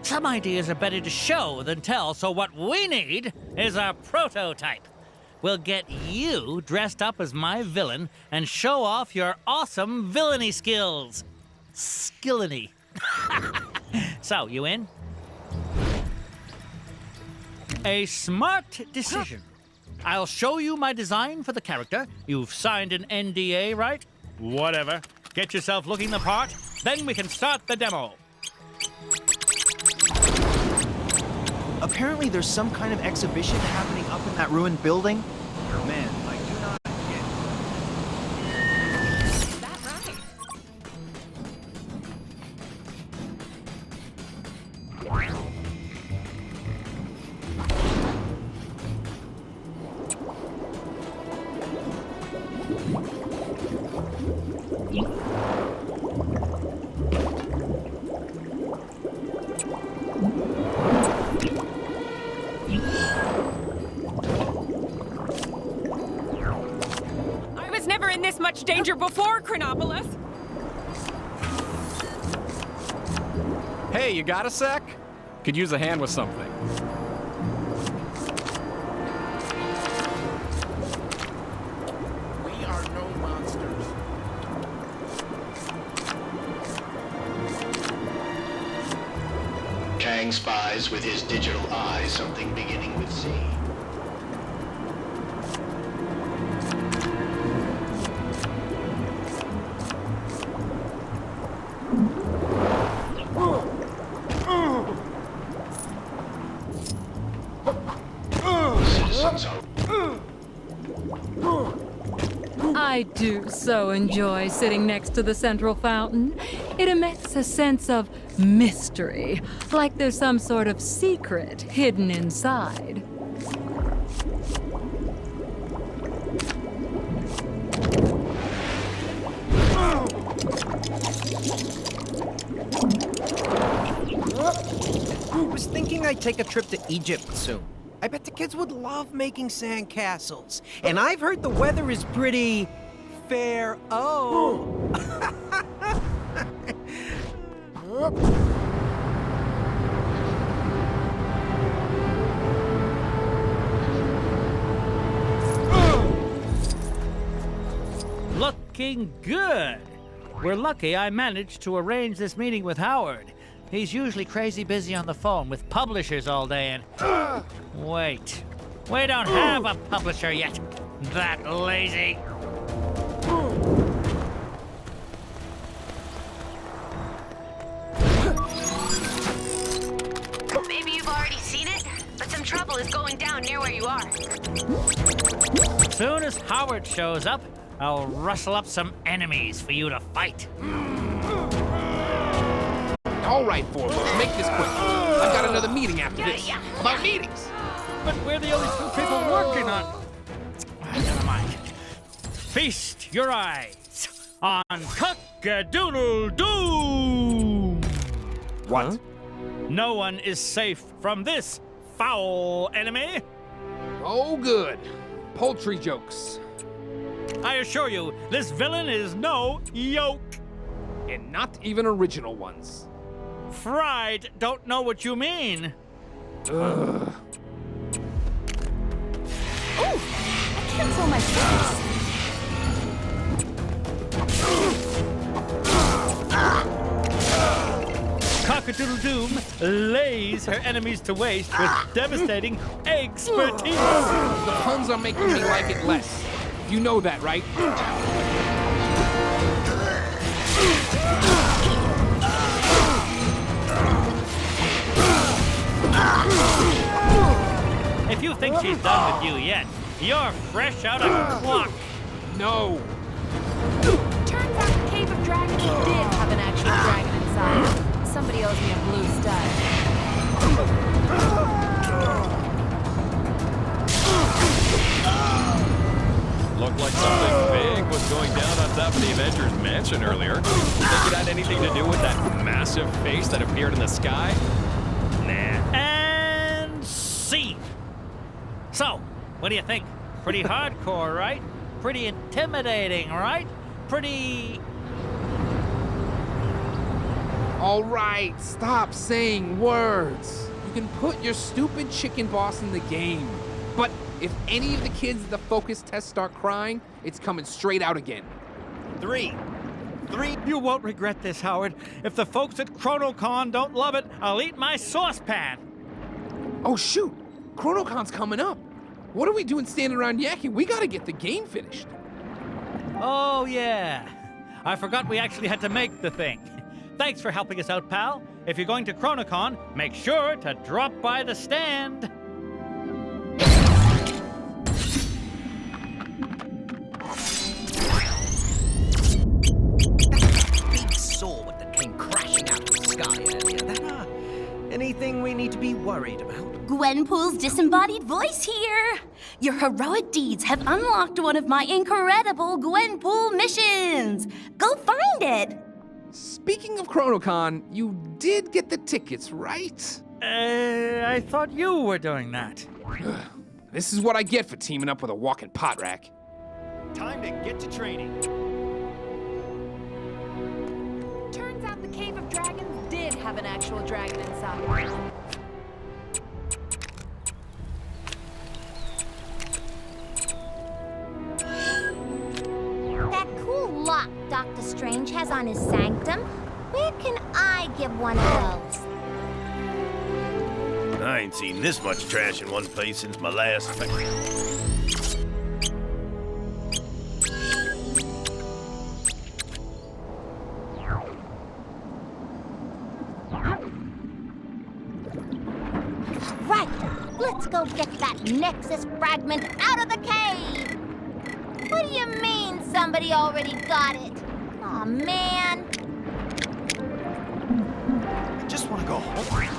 Speaker 7: Some ideas are better to show than tell, so what we need is a prototype. We'll get you dressed up as my villain and show off your awesome villainy skills. Skillany. So, you in? A smart decision. I'll show you my design for the character. You've signed an NDA, right? Whatever. Get yourself looking the part, then we can start the demo.
Speaker 6: Apparently there's some kind of exhibition happening up in that ruined building. Man, I do not get it.
Speaker 4: Is that right? I was never in this much danger before, Chronopolis.
Speaker 3: Hey, you got a sec? Could use a hand with something.
Speaker 11: We are no monsters.
Speaker 14: Kang spies with his digital eye something beginning with C. Citizens are...
Speaker 22: I do so enjoy sitting next to the central fountain. It emits a sense of mystery, like there's some sort of secret hidden inside.
Speaker 6: I was thinking I'd take a trip to Egypt soon. I bet the kids would love making sand castles. And I've heard the weather is pretty fair. Oh.
Speaker 7: Looking good. We're lucky I managed to arrange this meeting with Howard. He's usually crazy busy on the phone with publishers all day and... Wait. We don't have a publisher yet. That lazy.
Speaker 5: Maybe you've already seen it, but some trouble is going down near where you are.
Speaker 7: Soon as Howard shows up, I'll rustle up some enemies for you to fight.
Speaker 17: All right, Ford, let's make this quick. I've got another meeting after this. About meetings.
Speaker 7: But we're the only two people working on... Never mind. Feast your eyes on Cock-a-doodle-doo!
Speaker 3: What?
Speaker 7: No one is safe from this foul enemy.
Speaker 17: Oh, good. Poultry jokes.
Speaker 7: I assure you, this villain is no yoke.
Speaker 17: And not even original ones.
Speaker 7: Fried don't know what you mean.
Speaker 17: Ugh.
Speaker 15: Ooh! I can't feel my face.
Speaker 7: Cock-a-doodle-doom lays her enemies to waste with devastating expertise.
Speaker 17: The puns are making me like it less. You know that, right?
Speaker 7: If you think she's done with you yet, you're fresh out of clock.
Speaker 17: No.
Speaker 4: did have an actual dragon inside. Somebody owes me a blue stud.
Speaker 3: Looked like something big was going down on top of the Avengers mansion earlier. Think it had anything to do with that massive face that appeared in the sky? Nah.
Speaker 8: And scene. So, what do you think? Pretty hardcore, right? Pretty intimidating, right? Pretty...
Speaker 17: All right, stop saying words. You can put your stupid chicken boss in the game. But if any of the kids at the focus test start crying, it's coming straight out again.
Speaker 8: 3. You won't regret this, Howard. If the folks at ChronoCon don't love it, I'll eat my saucepan.
Speaker 17: Oh shoot, ChronoCon's coming up. What are we doing standing around yakking? We gotta get the game finished.
Speaker 8: Oh, yeah. I forgot we actually had to make the thing. Thanks for helping us out, pal. If you're going to ChronoCon, make sure to drop by the stand.
Speaker 6: Big sword that came crashing out of the sky earlier. Anything we need to be worried about?
Speaker 15: Gwenpool's disembodied voice here! Your heroic deeds have unlocked one of my incredible Gwenpool missions! Go find it!
Speaker 17: Speaking of ChronoCon, you did get the tickets, right?
Speaker 8: I thought you were doing that.
Speaker 17: This is what I get for teaming up with a walking pot rack.
Speaker 6: Time to get to training.
Speaker 4: Turns out the Cave of Dragons did have an actual dragon inside.
Speaker 9: That cool lock Dr. Strange has on his sanctum, where can I get one of those?
Speaker 16: I ain't seen this much trash in one place since my last
Speaker 9: Right, let's go get that Nexus fragment out of the cave! What do you mean somebody already got it? Aw, man.
Speaker 6: I just want to go home.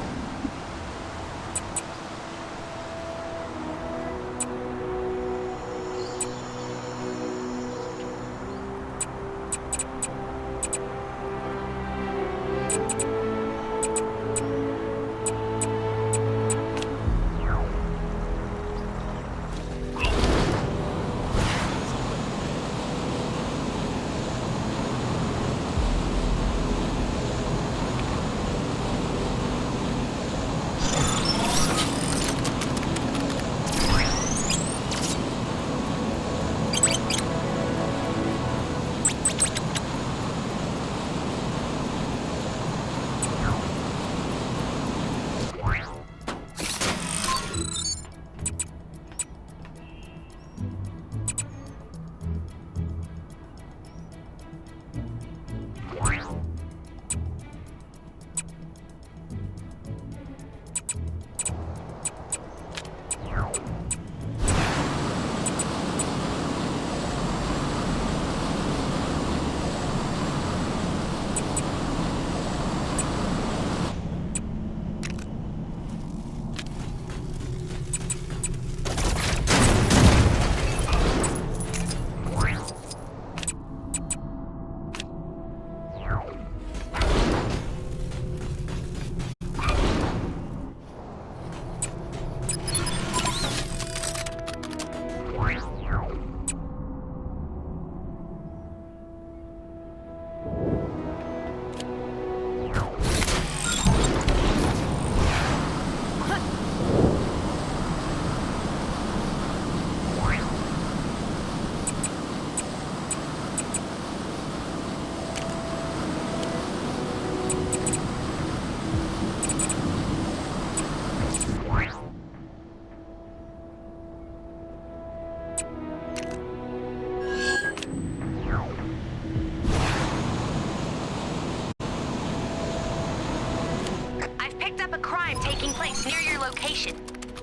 Speaker 5: Near your location.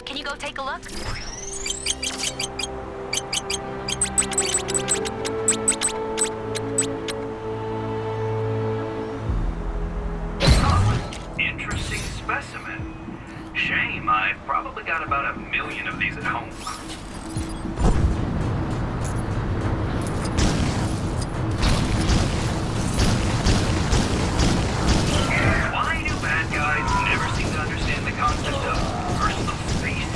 Speaker 5: Can you go take a look?
Speaker 10: got about 1 million of these at home. Why do bad guys never seem to understand the concept of personal space?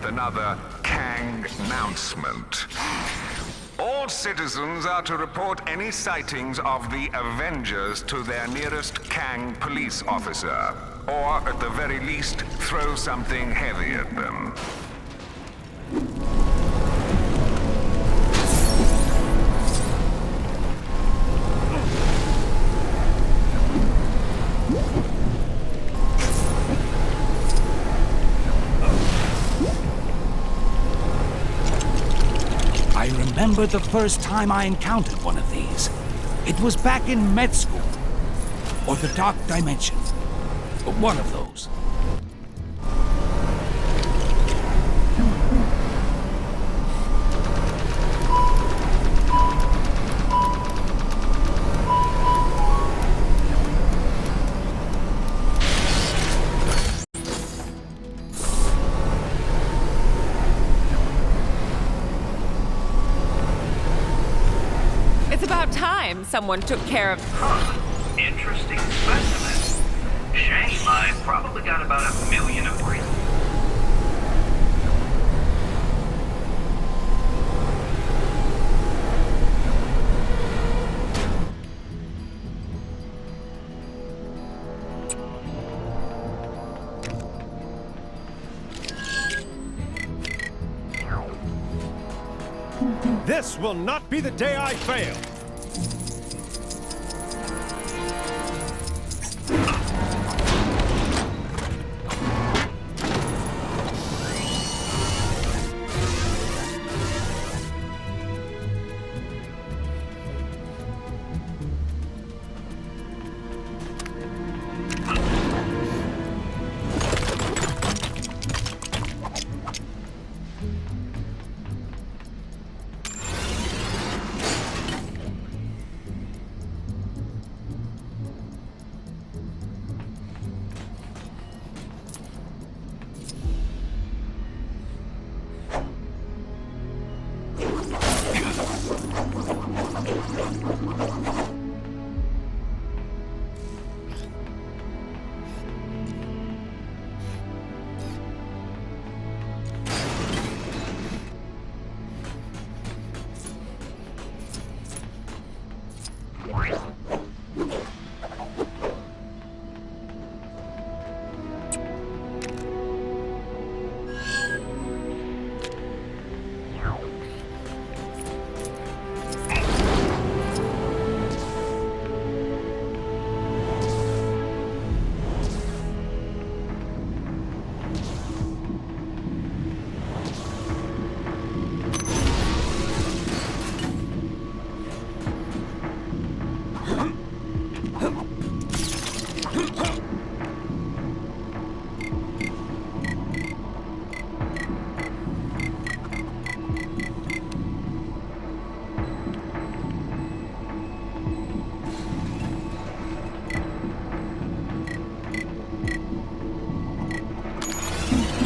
Speaker 1: Another Kang announcement. All citizens are to report any sightings of the Avengers to their nearest Kang police officer, or at the very least, throw something heavy at them.
Speaker 13: I remember the first time I encountered one of these. It was back in med school. Or the Dark Dimension. One of those.
Speaker 23: It's about time someone took care of...
Speaker 10: Interesting specimen. Shame, I've probably got about 1 million of these.
Speaker 24: This will not be the day I fail!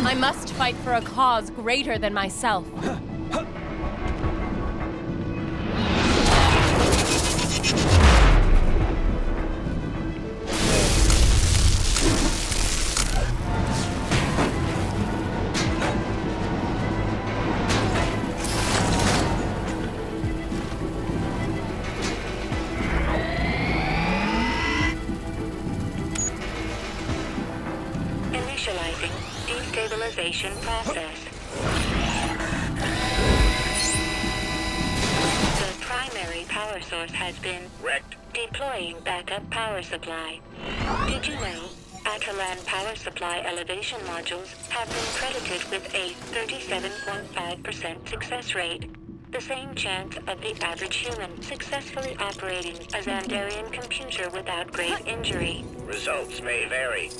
Speaker 23: I must fight for a cause greater than myself.
Speaker 12: destabilization process. The primary power source has been
Speaker 10: wrecked.
Speaker 12: Deploying backup power supply. Did you know Atalan power supply elevation modules have been credited with a 37.5% success rate? The same chance of the average human successfully operating a Xandarian computer without grave injury.
Speaker 10: Results may vary.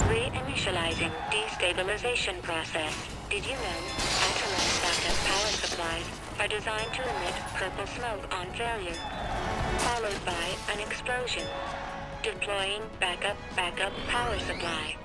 Speaker 12: Reinitializing destabilization process. Did you know Atalan's backup power supplies are designed to emit purple smoke on failure, followed by an explosion? Deploying backup power supply.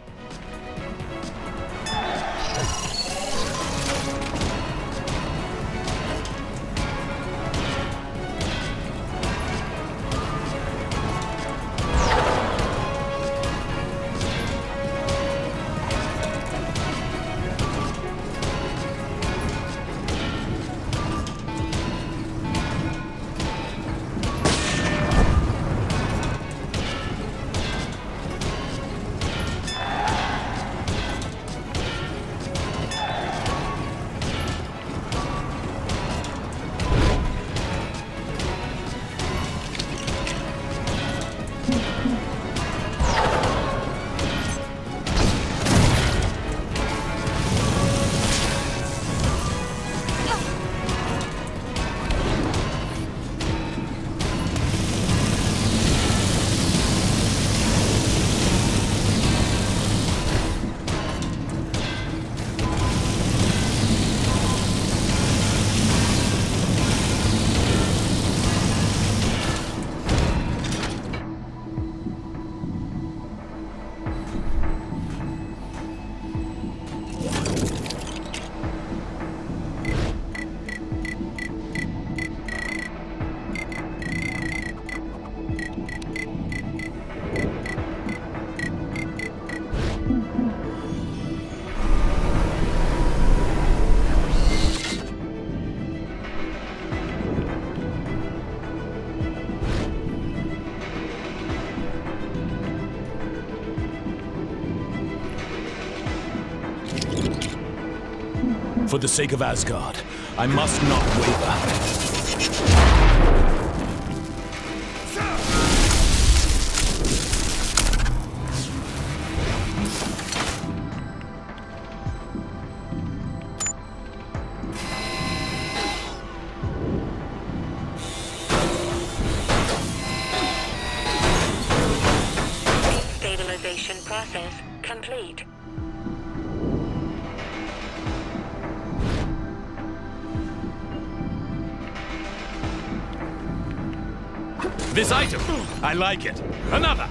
Speaker 13: For the sake of Asgard, I must not waver.
Speaker 12: Destabilization process complete.
Speaker 13: This item, I like it. Another!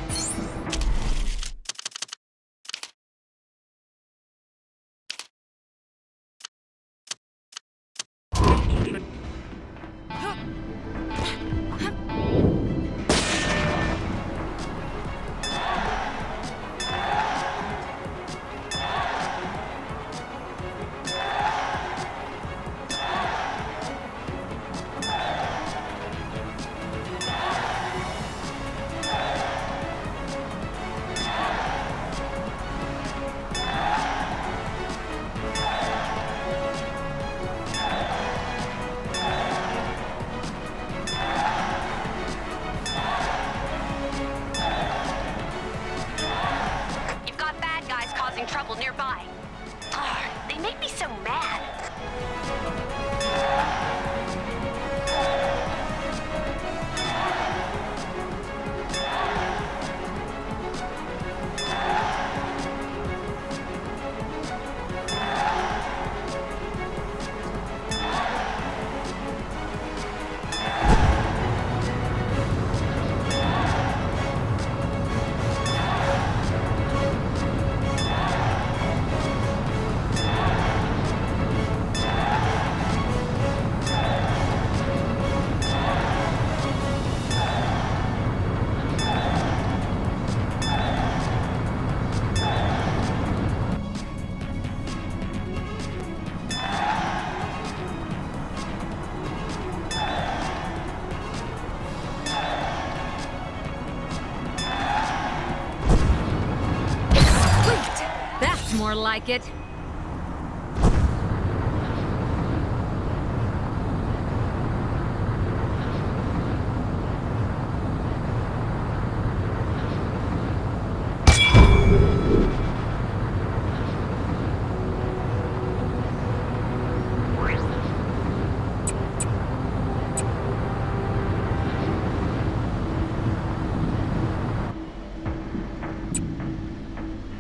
Speaker 22: more like it.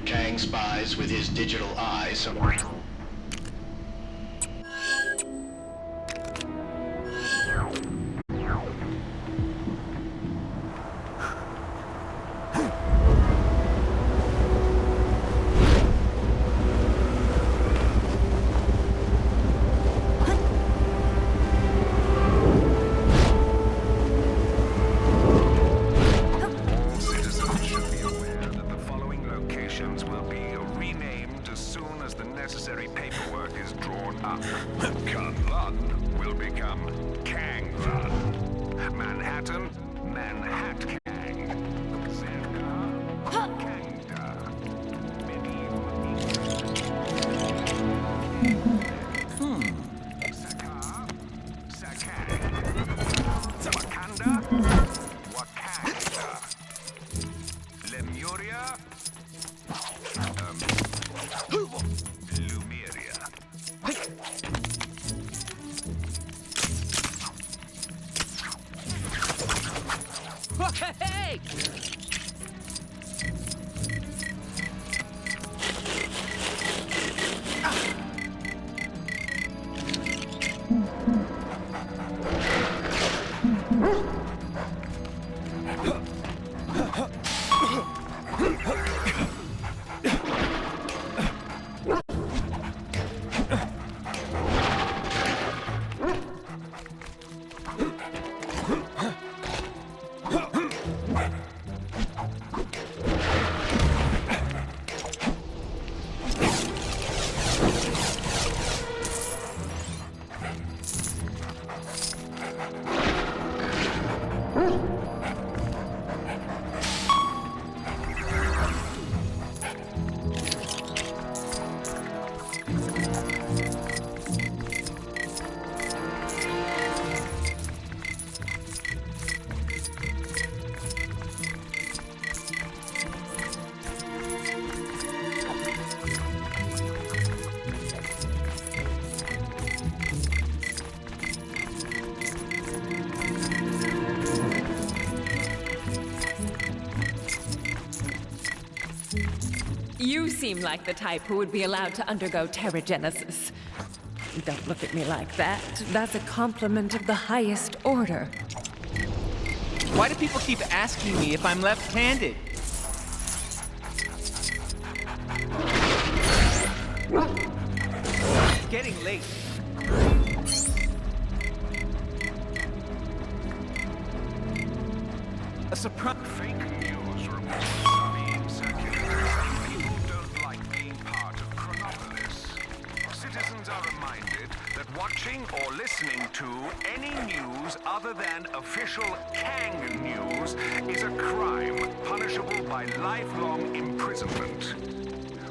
Speaker 14: Kang spies with his digital eye somewhere.
Speaker 1: Will be renamed as soon as the necessary paperwork is drawn up. Kunlun will become Kanglun. Manhattan, Manhattan.
Speaker 7: Hey!
Speaker 23: You seem like the type who would be allowed to undergo pterogenesis. Don't look at me like that. That's a compliment of the highest order.
Speaker 6: Why do people keep asking me if I'm left-handed? It's getting late. A surprise.
Speaker 1: Fake news reports are being circulated. People don't like being part of Chronopolis. Citizens are reminded that watching or listening to any news other than official Kang news is a crime punishable by lifelong imprisonment.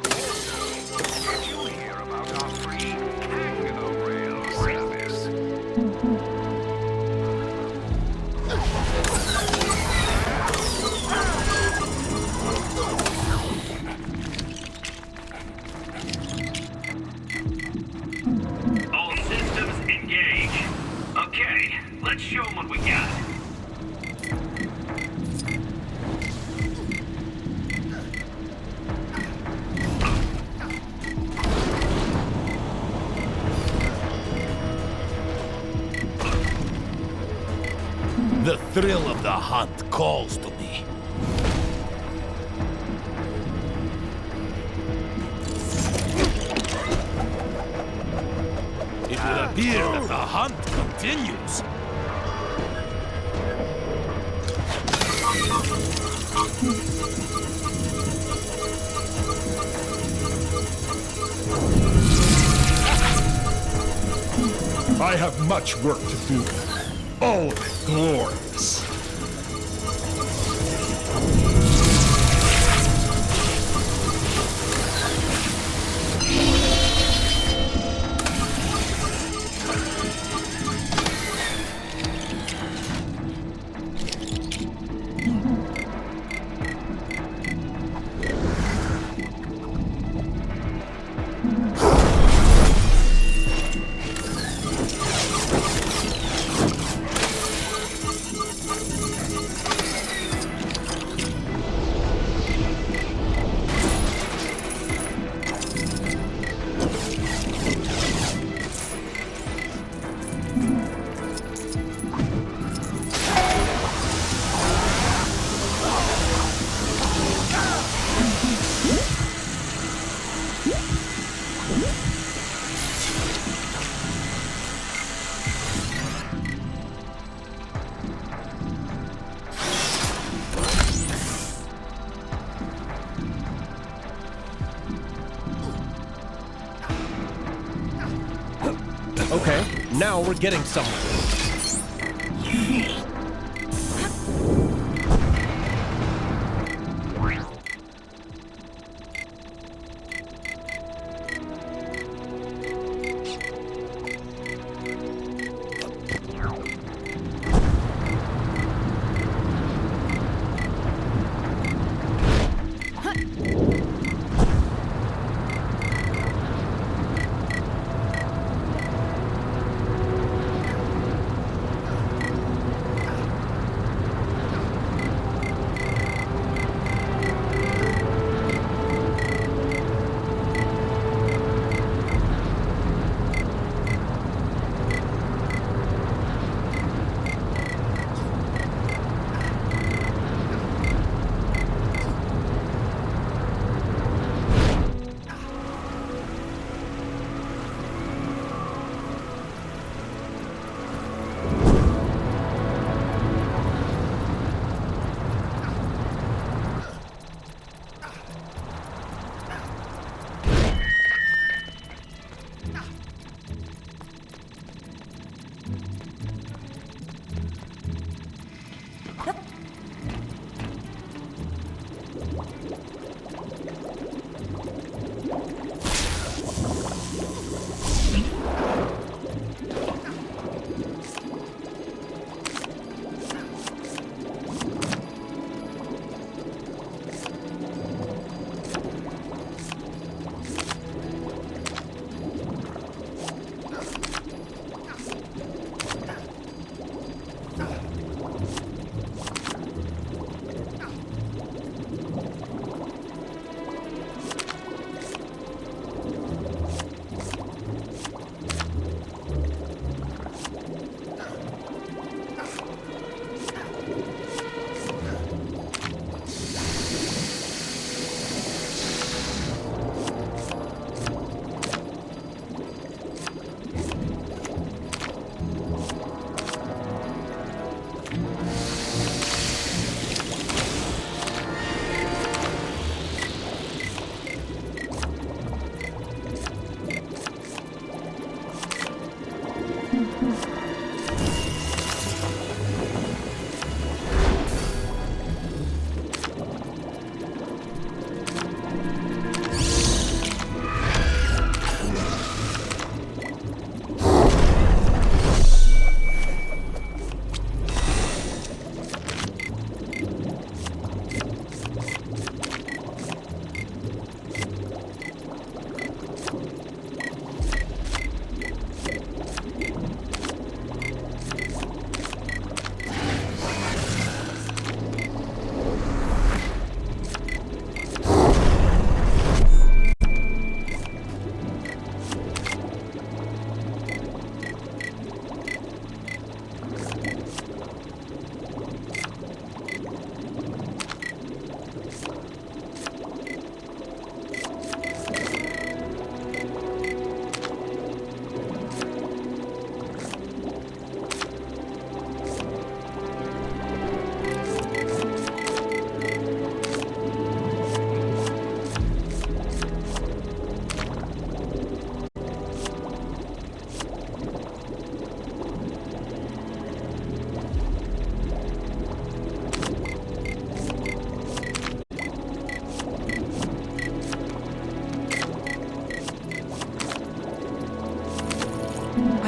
Speaker 1: Also, did you hear about our free Kang-O-Rail service?
Speaker 10: All systems engage. Okay, let's show them what we got.
Speaker 16: The thrill of the hunt calls to me. It would appear that the hunt continues.
Speaker 24: I have much work to do. All of it glorious.
Speaker 2: Now we're getting somewhere.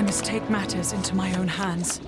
Speaker 21: I must take matters into my own hands.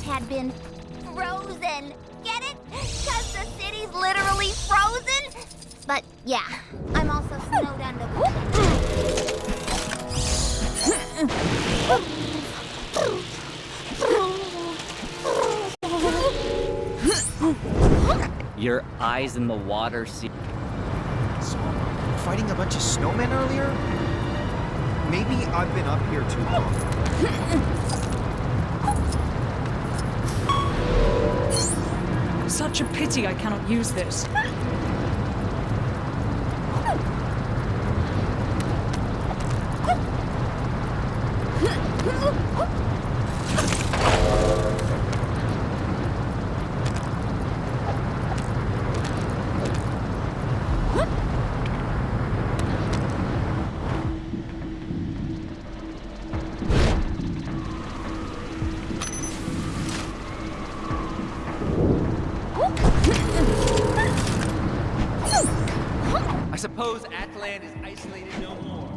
Speaker 9: had been frozen. Get it? Because the city's literally frozen? But yeah, I'm also snowed under.
Speaker 2: Your eyes in the water see.
Speaker 6: So, fighting a bunch of snowmen earlier? Maybe I've been up here too long.
Speaker 22: Such a pity I cannot use this.
Speaker 2: I suppose Atlan is isolated no more.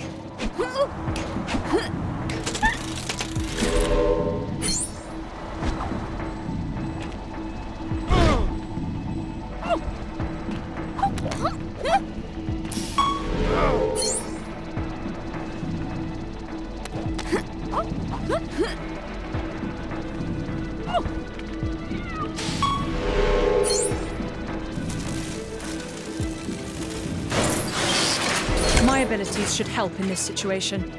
Speaker 22: My abilities should help in this situation.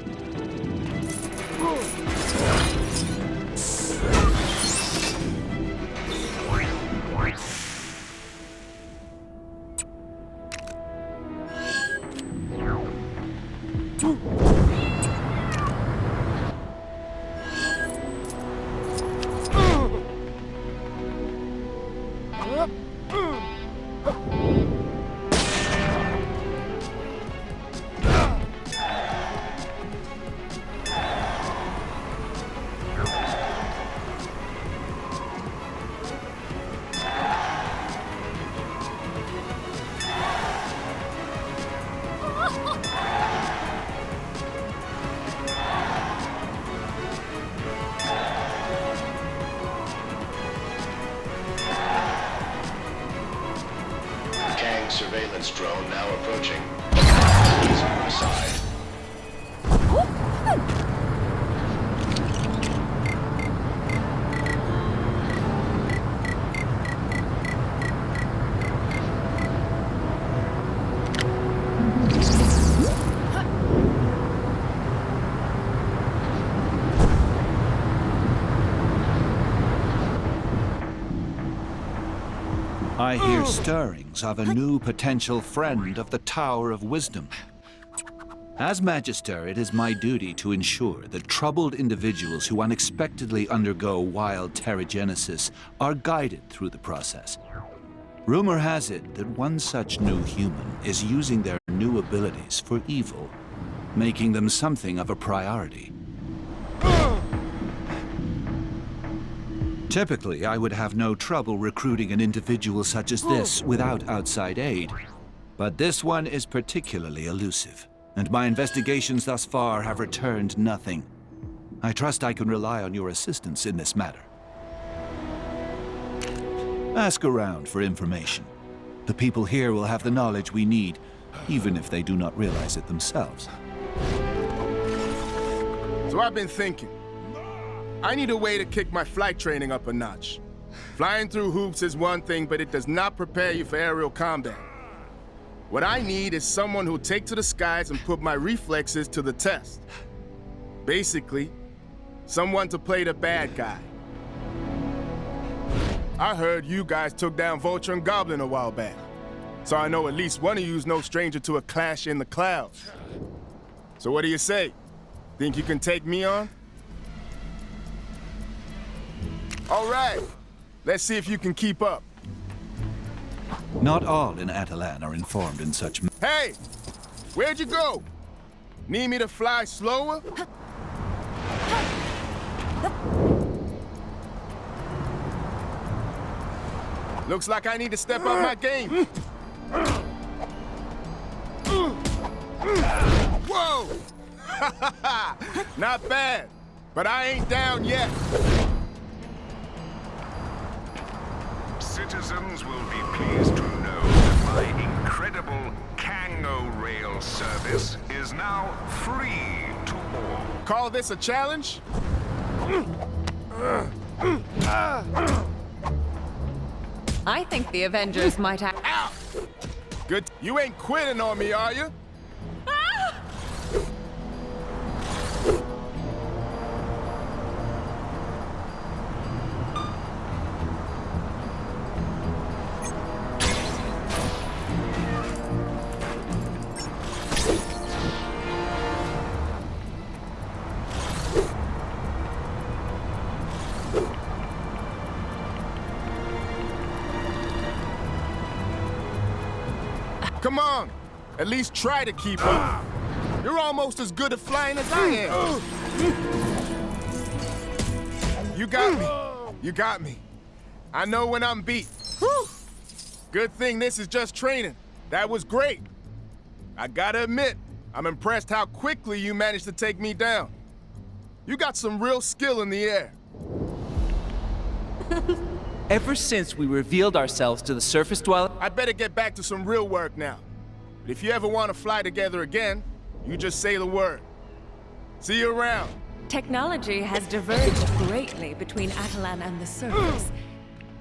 Speaker 14: Surveillance drone now approaching. He's on our side.
Speaker 13: I hear stirrings of a new potential friend of the Tower of Wisdom. As Magister, it is my duty to ensure that troubled individuals who unexpectedly undergo wild terrigenesis are guided through the process. Rumor has it that one such new human is using their new abilities for evil, making them something of a priority. Typically, I would have no trouble recruiting an individual such as this without outside aid. But this one is particularly elusive, and my investigations thus far have returned nothing. I trust I can rely on your assistance in this matter. Ask around for information. The people here will have the knowledge we need, even if they do not realize it themselves.
Speaker 18: So I've been thinking. I need a way to kick my flight training up a notch. Flying through hoops is one thing, but it does not prepare you for aerial combat. What I need is someone who'll take to the skies and put my reflexes to the test. Basically, someone to play the bad guy. I heard you guys took down Vulture and Goblin a while back, so I know at least one of you's no stranger to a clash in the clouds. So what do you say? Think you can take me on? All right, let's see if you can keep up.
Speaker 13: Not all in Atalan are informed in such...
Speaker 18: Hey! Where'd you go? Need me to fly slower? Looks like I need to step up my game. Whoa! Not bad, but I ain't down yet.
Speaker 1: citizens will be pleased to know that my incredible Kango-Rail service is now free to all.
Speaker 18: Call this a challenge?
Speaker 23: I think the Avengers might act.
Speaker 18: Ow! Good. You ain't quitting on me, are you? Come on, at least try to keep up. You're almost as good at flying as I am. You got me. You got me. I know when I'm beat. Good thing this is just training. That was great. I gotta admit, I'm impressed how quickly you managed to take me down. You got some real skill in the air.
Speaker 6: Ever since we revealed ourselves to the surface dweller,
Speaker 18: I'd better get back to some real work now. But if you ever want to fly together again, you just say the word. See you around.
Speaker 23: Technology has diverged greatly between Atalan and the surface.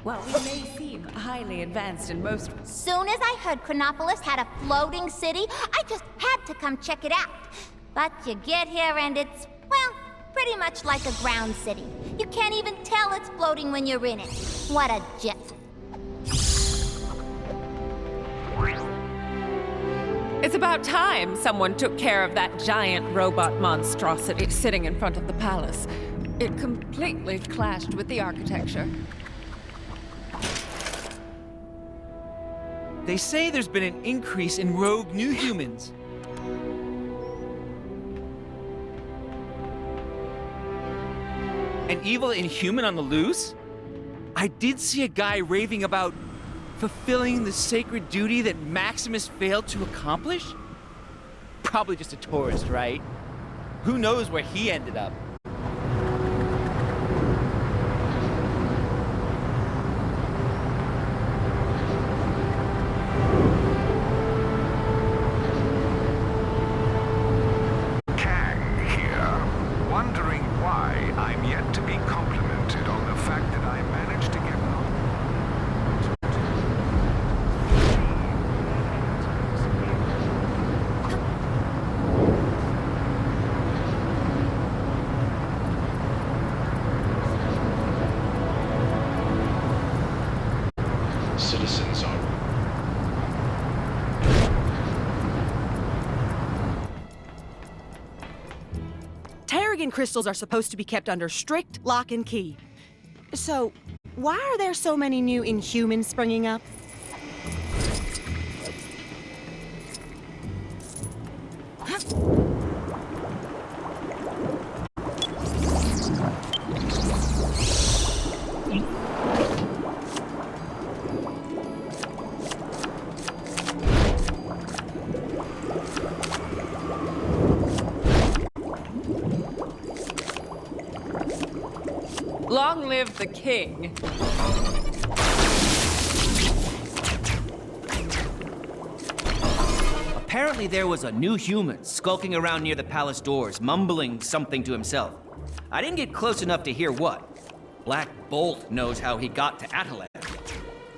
Speaker 23: While we may seem highly advanced in most...
Speaker 9: Soon as I heard Chronopolis had a floating city, I just had to come check it out. But you get here and it's, well, pretty much like a ground city. You can't even tell it's floating when you're in it. What a jet.
Speaker 23: It's about time someone took care of that giant robot monstrosity sitting in front of the palace. It completely clashed with the architecture.
Speaker 6: they say there's been an increase in rogue new humans. An evil inhuman on the loose? I did see a guy raving about fulfilling the sacred duty that Maximus failed to accomplish? Probably just a tourist, right? Who knows where he ended up?
Speaker 1: Kang here, wondering why I'm yet to be complimented on the fact that I managed to get
Speaker 14: Citizens are...
Speaker 3: Terrigen crystals are supposed to be kept under strict lock and key. So, why are there so many new Inhumans springing up?
Speaker 23: Long live the king.
Speaker 2: Apparently there was a new human skulking around near the palace doors, mumbling something to himself. I didn't get close enough to hear what. Black Bolt knows how he got to Atalan.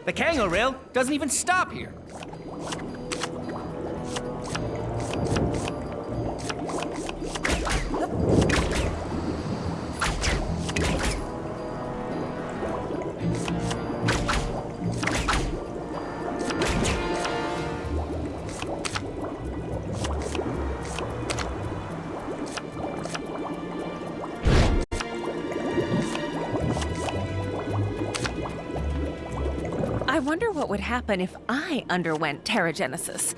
Speaker 2: The Kango rail doesn't even stop here.
Speaker 23: I wonder what would happen if I underwent Terrigenesis.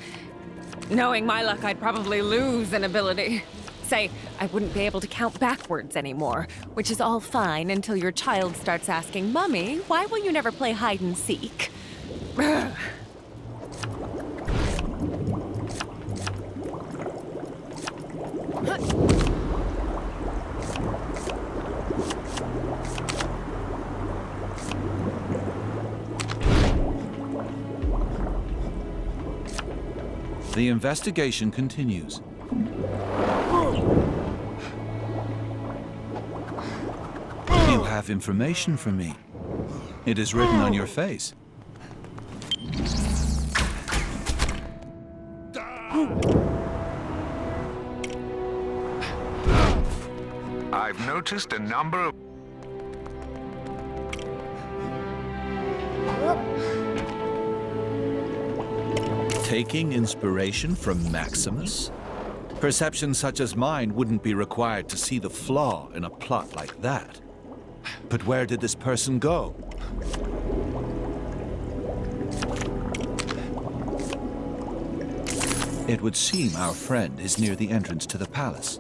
Speaker 23: Knowing my luck, I'd probably lose an ability. Say, I wouldn't be able to count backwards anymore, which is all fine until your child starts asking, Mummy, why will you never play hide and seek?
Speaker 13: The investigation continues. You have information for me. It is written on your face.
Speaker 1: I've noticed a number of...
Speaker 13: Taking inspiration from Maximus? Perception such as mine wouldn't be required to see the flaw in a plot like that. But where did this person go? It would seem our friend is near the entrance to the palace.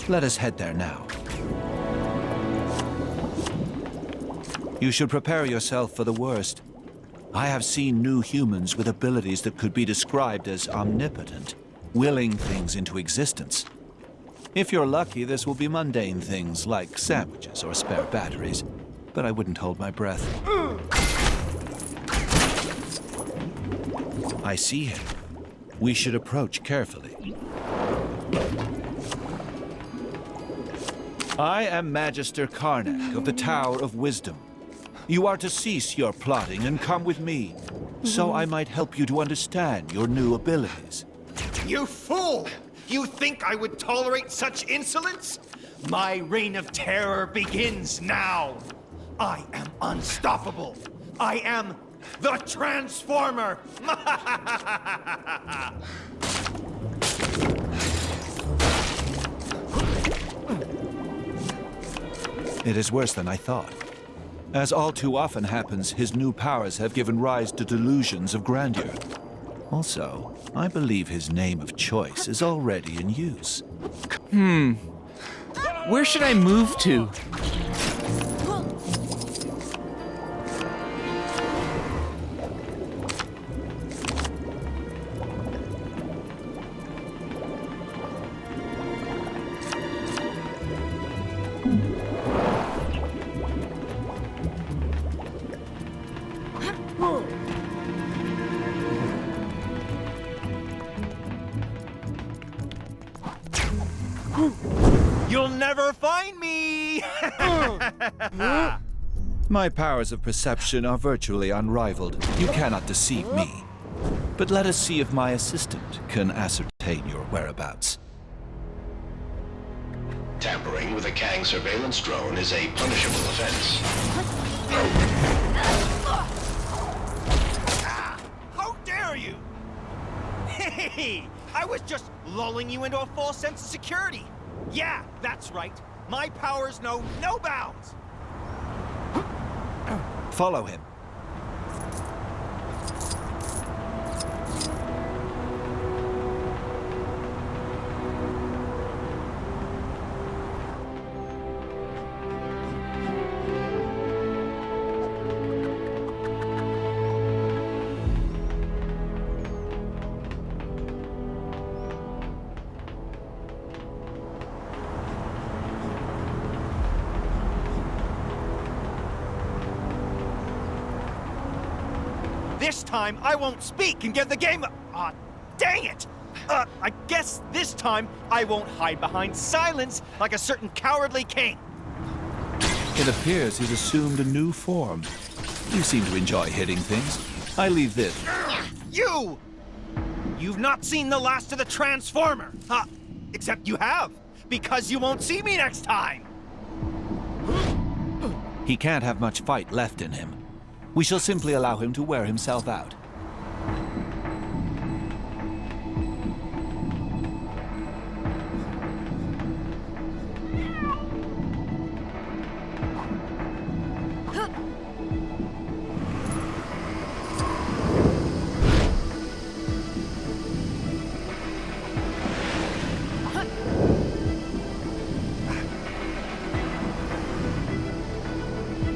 Speaker 13: Let us head there now. You should prepare yourself for the worst. I have seen new humans with abilities that could be described as omnipotent, willing things into existence. If you're lucky, this will be mundane things like sandwiches or spare batteries, but I wouldn't hold my breath. I see him. We should approach carefully. I am Magister Karnak of the Tower of Wisdom. You are to cease your plotting and come with me, so I might help you to understand your new abilities.
Speaker 6: You fool! You think I would tolerate such insolence? My reign of terror begins now. I am unstoppable. I am the Transformer!
Speaker 13: It is worse than I thought. As all too often happens, his new powers have given rise to delusions of grandeur. Also, I believe his name of choice is already in use.
Speaker 7: Where should I move to?
Speaker 6: You'll never find me!
Speaker 13: My powers of perception are virtually unrivaled. You cannot deceive me. But let us see if my assistant can ascertain your whereabouts.
Speaker 14: Tampering with a Kang surveillance drone is a punishable offense.
Speaker 6: How dare you! Hey, I was just lulling you into a false sense of security. Yeah, that's right. My powers know no bounds.
Speaker 13: Follow him.
Speaker 6: This time, I won't speak and give the game a... Aw, dang it! I guess this time, I won't hide behind silence like a certain cowardly king.
Speaker 13: It appears he's assumed a new form. You seem to enjoy hitting things. I leave this.
Speaker 6: You! You've not seen the last of the Transformer. Except you have, because you won't see me next time.
Speaker 13: He can't have much fight left in him. We shall simply allow him to wear himself out.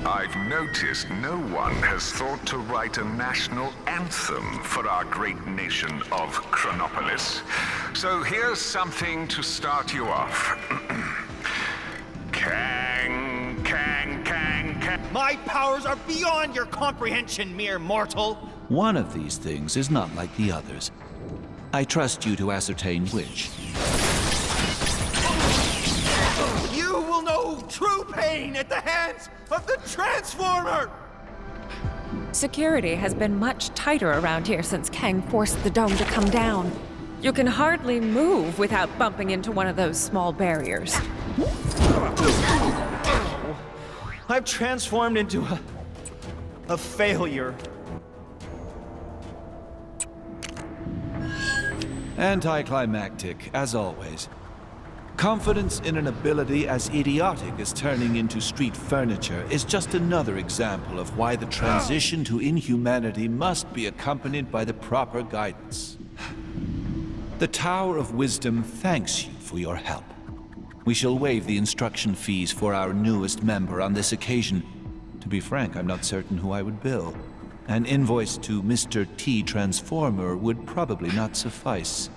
Speaker 1: I've noticed no one has thought to write a national anthem for our great nation of Chronopolis. So here's something to start you off. Kang, Kang, Kang, Kang.
Speaker 6: My powers are beyond your comprehension, mere mortal.
Speaker 13: One of these things is not like the others. I trust you to ascertain which.
Speaker 6: You will know true pain at the hands of the Transformer!
Speaker 23: Security has been much tighter around here since Kang forced the dome to come down. You can hardly move without bumping into one of those small barriers.
Speaker 6: I've transformed into a failure.
Speaker 13: Anticlimactic, as always. Confidence in an ability as idiotic as turning into street furniture is just another example of why the transition to inhumanity must be accompanied by the proper guidance. The Tower of Wisdom thanks you for your help. We shall waive the instruction fees for our newest member on this occasion. To be frank, I'm not certain who I would bill. An invoice to Mr. T. Transformer would probably not suffice.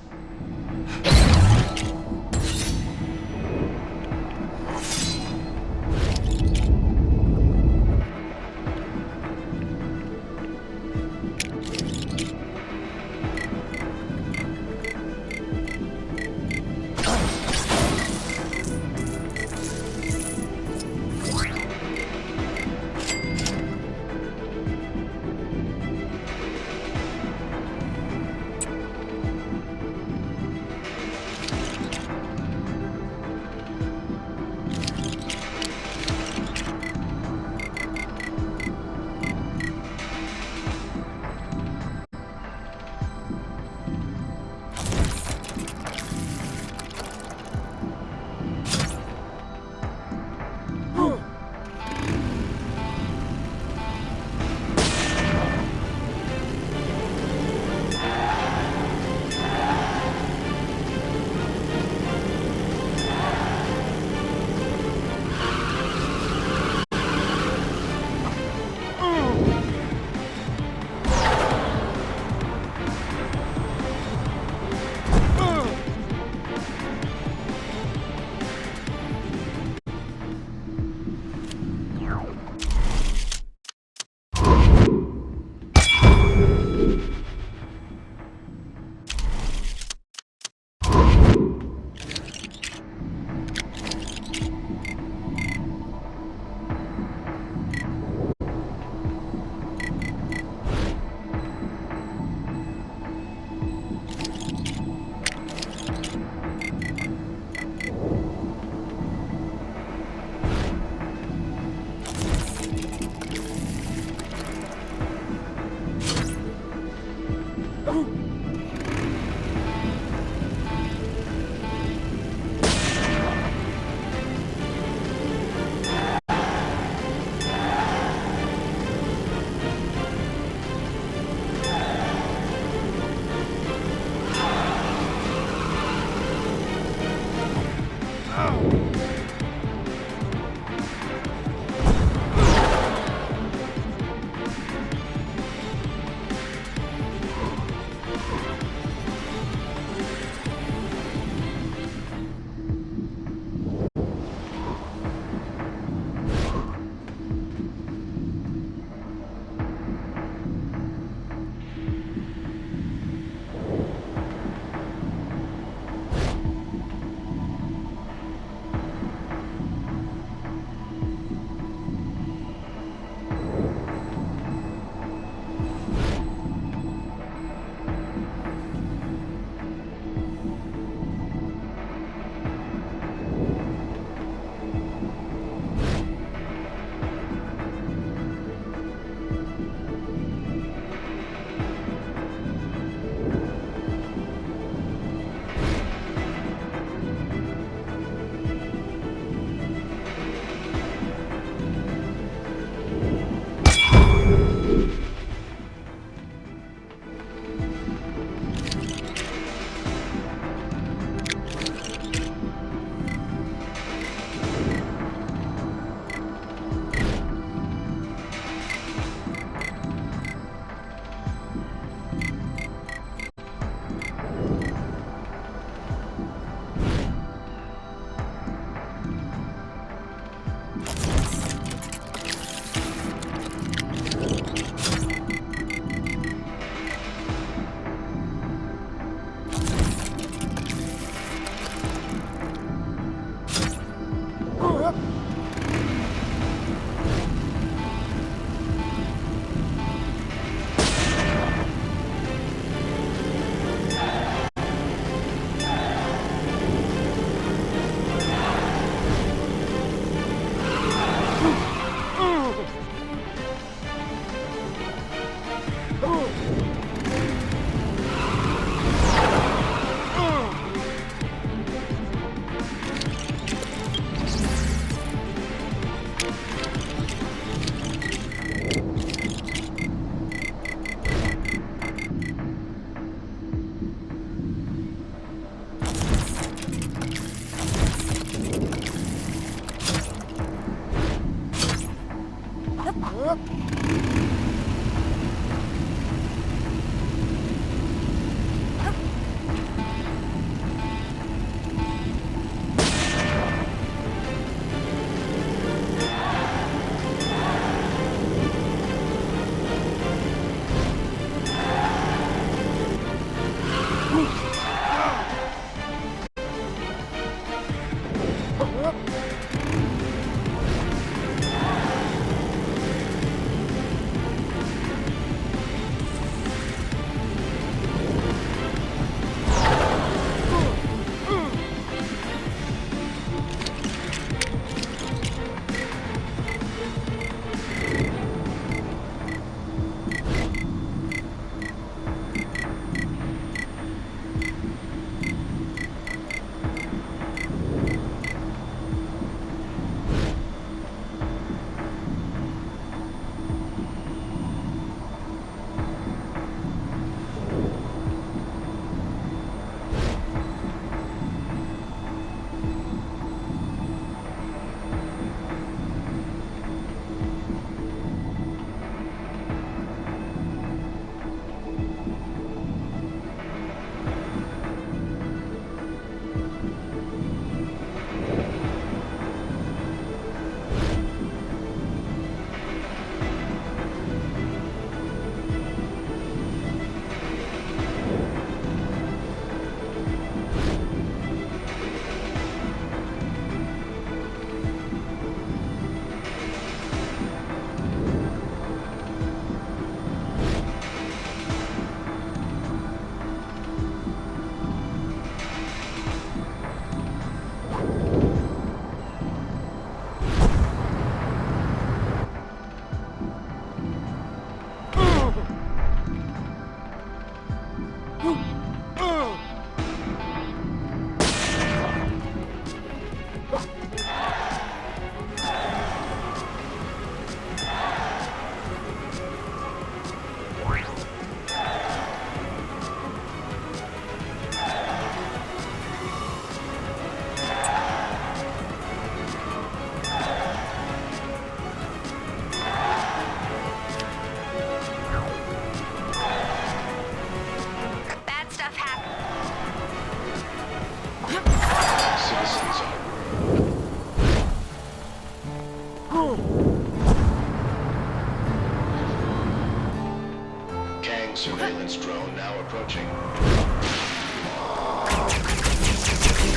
Speaker 14: Surveillance drone now approaching.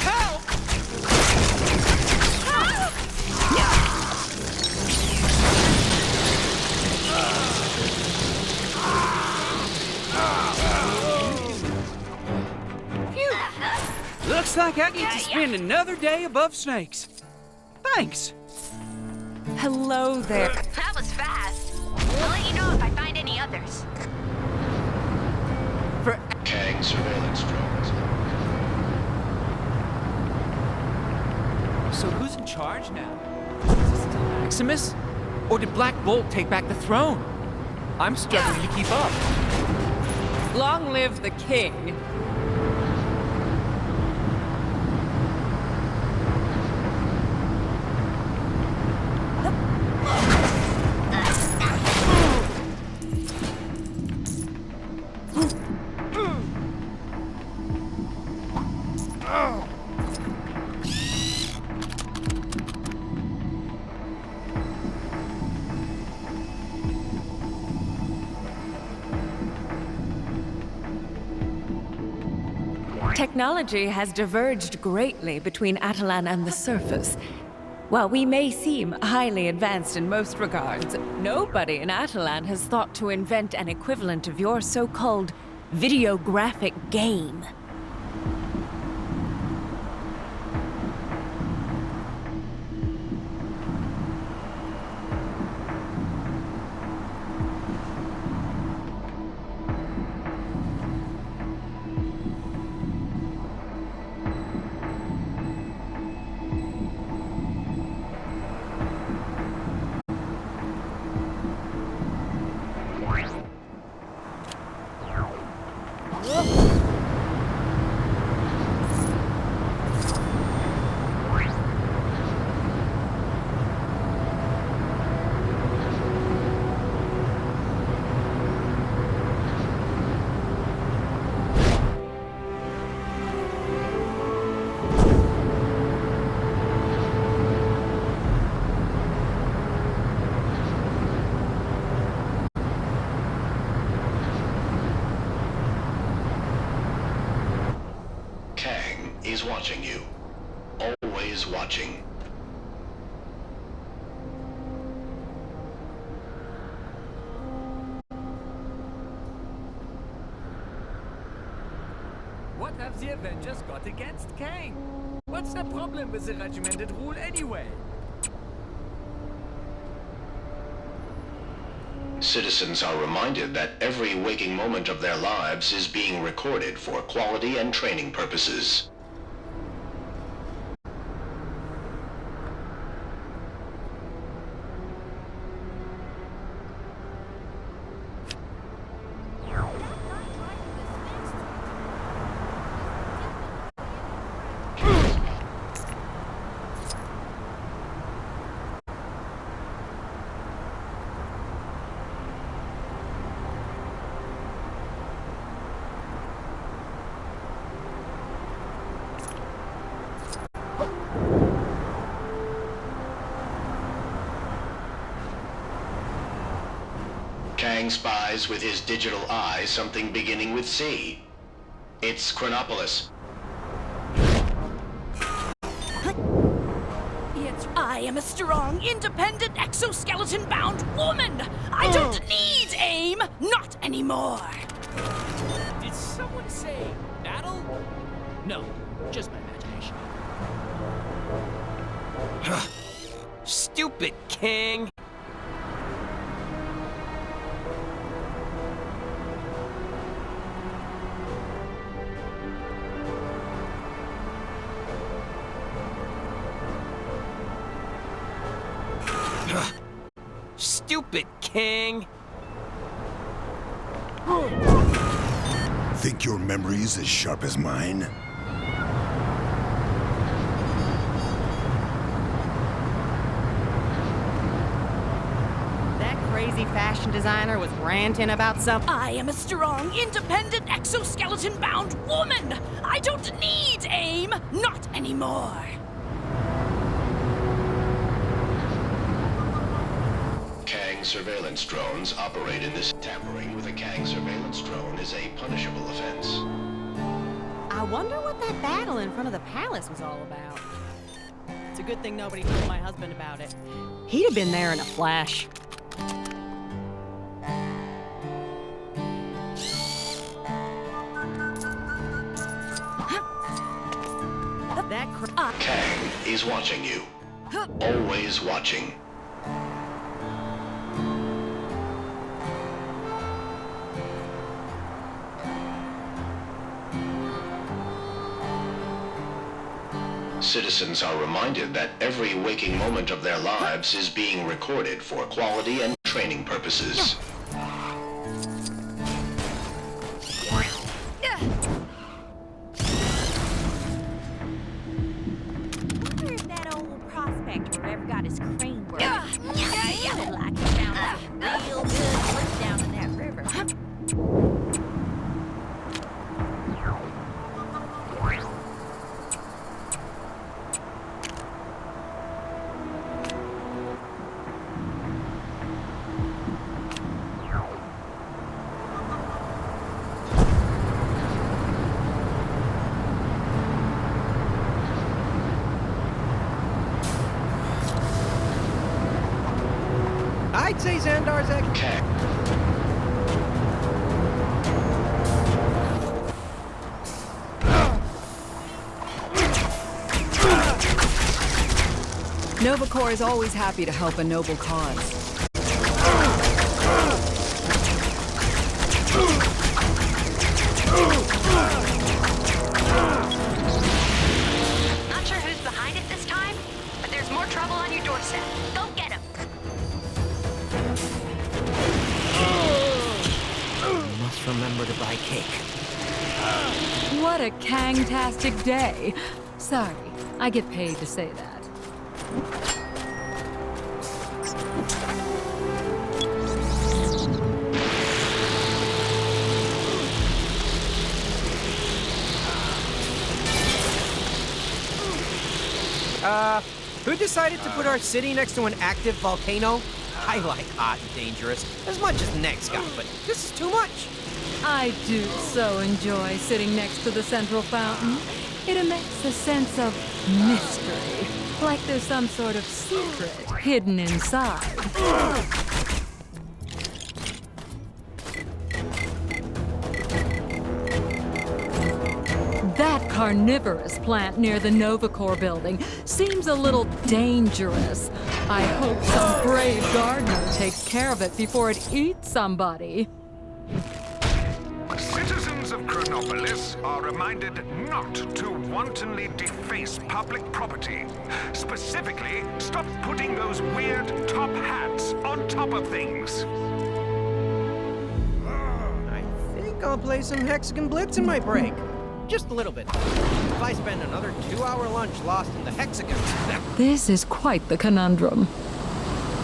Speaker 23: Help!
Speaker 2: Phew. Looks like I get to spend another day above snakes. Thanks.
Speaker 23: Hello there.
Speaker 5: That was fast. I'll let you know if I find any others.
Speaker 14: Kang surveillance drones.
Speaker 2: So who's in charge now? Is it still Maximus? Or did Black Bolt take back the throne? I'm struggling to keep up.
Speaker 23: Long live the king. Technology has diverged greatly between Atalan and the surface. While we may seem highly advanced in most regards, nobody in Atalan has thought to invent an equivalent of your so-called videographic game.
Speaker 14: he's watching you. Always watching.
Speaker 11: What have the Avengers got against Kang? What's the problem with the regimented rule anyway?
Speaker 14: Citizens are reminded that every waking moment of their lives is being recorded for quality and training purposes. Kang spies with his digital eye something beginning with C. It's Chronopolis.
Speaker 15: I am a strong, independent, exoskeleton-bound woman! I don't need AIM! Not anymore!
Speaker 11: Did someone say battle? No, just my imagination.
Speaker 19: Stupid Kang! Stupid Kang!
Speaker 24: Think your memory's as sharp as mine?
Speaker 3: That crazy fashion designer was ranting about something.
Speaker 15: I am a strong, independent, exoskeleton-bound woman! I don't need AIM! Not anymore!
Speaker 14: Kang surveillance drones operate in this. Tampering with a Kang surveillance drone is a punishable offense.
Speaker 3: I wonder what that battle in front of the palace was all about. It's a good thing nobody told my husband about it. He'd have been there in a flash.
Speaker 14: Kang is watching you. Always watching. Citizens are reminded that every waking moment of their lives is being recorded for quality and training purposes.
Speaker 9: Wonder if that old prospector ever got his crane work. Sounded like he found a real good slip down in that river.
Speaker 19: I'd say Xandar's
Speaker 21: Nova Corps is always happy to help a noble cause.
Speaker 5: Not sure who's behind it this time, but there's more trouble on your doorstep. Go get him.
Speaker 19: Must remember to buy cake.
Speaker 22: What a Kang-tastic day. Sorry, I get paid to say that.
Speaker 19: Who decided to put our city next to an active volcano? I like hot and dangerous as much as the next guy, but this is too much.
Speaker 22: I do so enjoy sitting next to the central fountain. It emits a sense of mystery, like there's some sort of secret hidden inside. That carnivorous plant near the Novacore building seems a little dangerous. I hope some brave gardener takes care of it before it eats somebody.
Speaker 1: Citizens of Chronopolis are reminded not to wantonly deface public property. Specifically, stop putting those weird top hats on top of things.
Speaker 19: I think I'll play some Hexagon Blitz in my break. Just a little bit. If I spend another 2-hour lunch lost in the hexagons...
Speaker 22: This is quite the conundrum.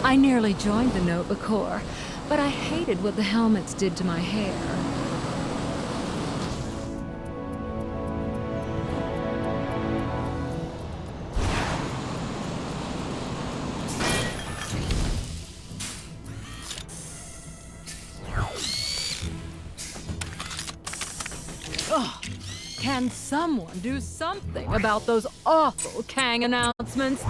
Speaker 22: I nearly joined the Novacore, but I hated what the helmets did to my hair. Ugh. Can someone do something about those awful Kang announcements?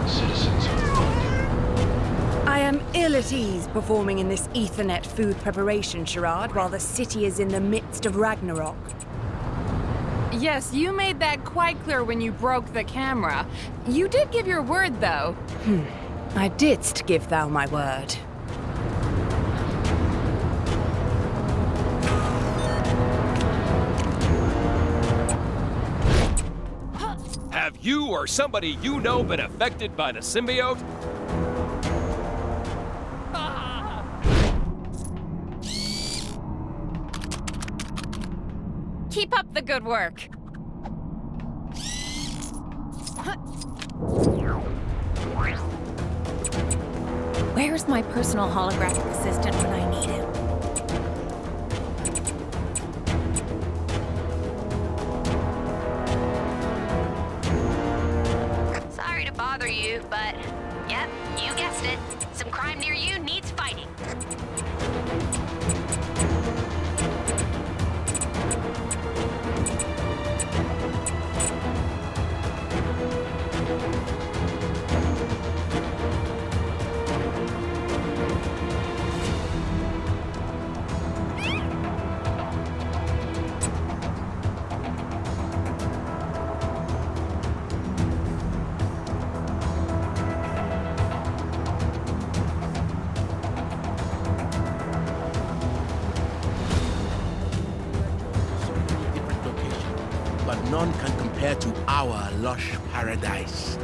Speaker 14: Citizens of
Speaker 4: I am ill at ease performing in this Ethernet food preparation charade while the city is in the midst of Ragnarok.
Speaker 23: Yes, you made that quite clear when you broke the camera. You did give your word, though.
Speaker 4: I didst give thou my word.
Speaker 8: Have you or somebody you know been affected by the symbiote?
Speaker 23: Keep up the good work. Where's my personal holographic assistant when I need him?
Speaker 5: Sorry to bother you, but yep, you guessed it. Some crime near you needs fighting.
Speaker 17: But none can compare to our lush paradise.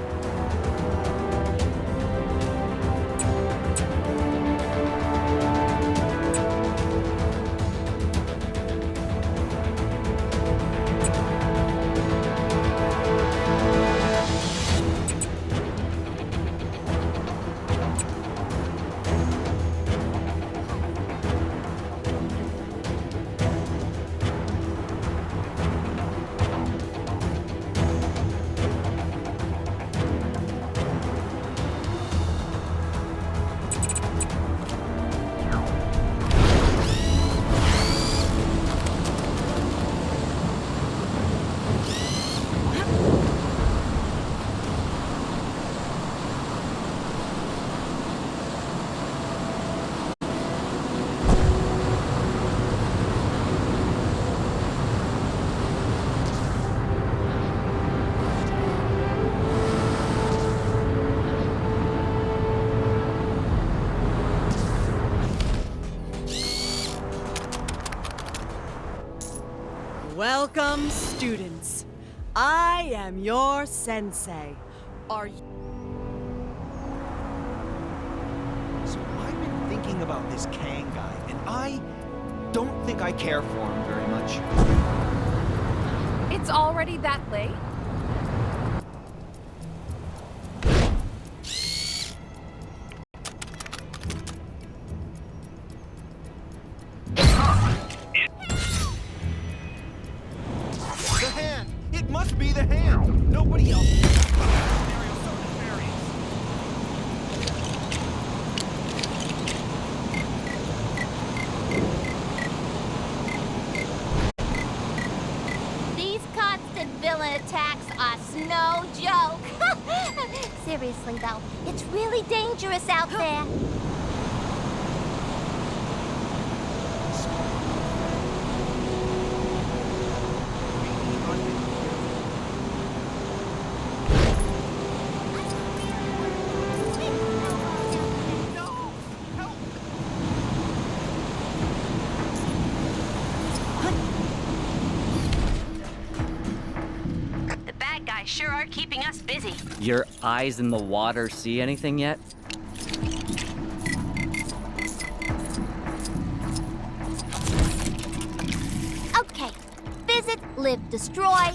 Speaker 3: Welcome, students. I am your sensei. Are you...
Speaker 6: So I've been thinking about this Kang guy, and I don't think I care for him very much.
Speaker 23: It's already that late?
Speaker 11: Nobody else.
Speaker 9: These constant villain attacks are no joke. Seriously, though, it's really dangerous out there.
Speaker 5: The bad guys sure are keeping us busy.
Speaker 2: Your eyes in the water see anything yet?
Speaker 9: Okay. Visit, live, destroy.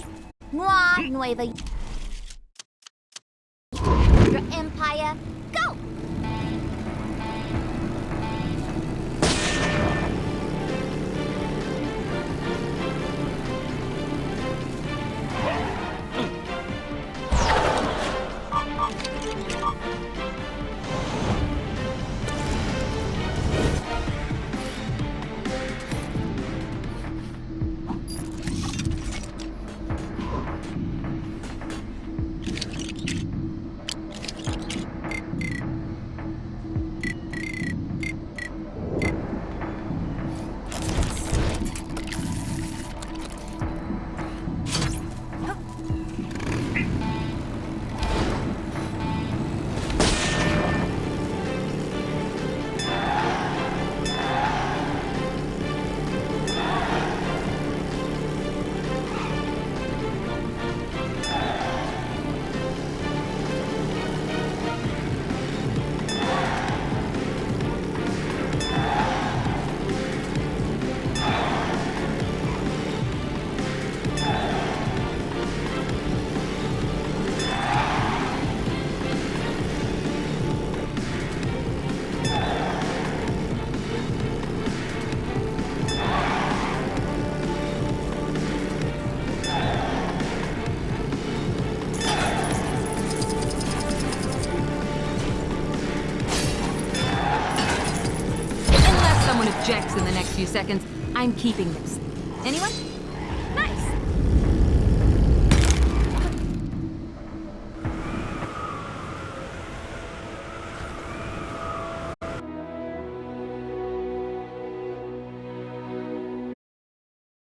Speaker 9: Moi, nueva. Your empire. Go!
Speaker 22: Objects in the next few seconds, I'm keeping this. Anyone?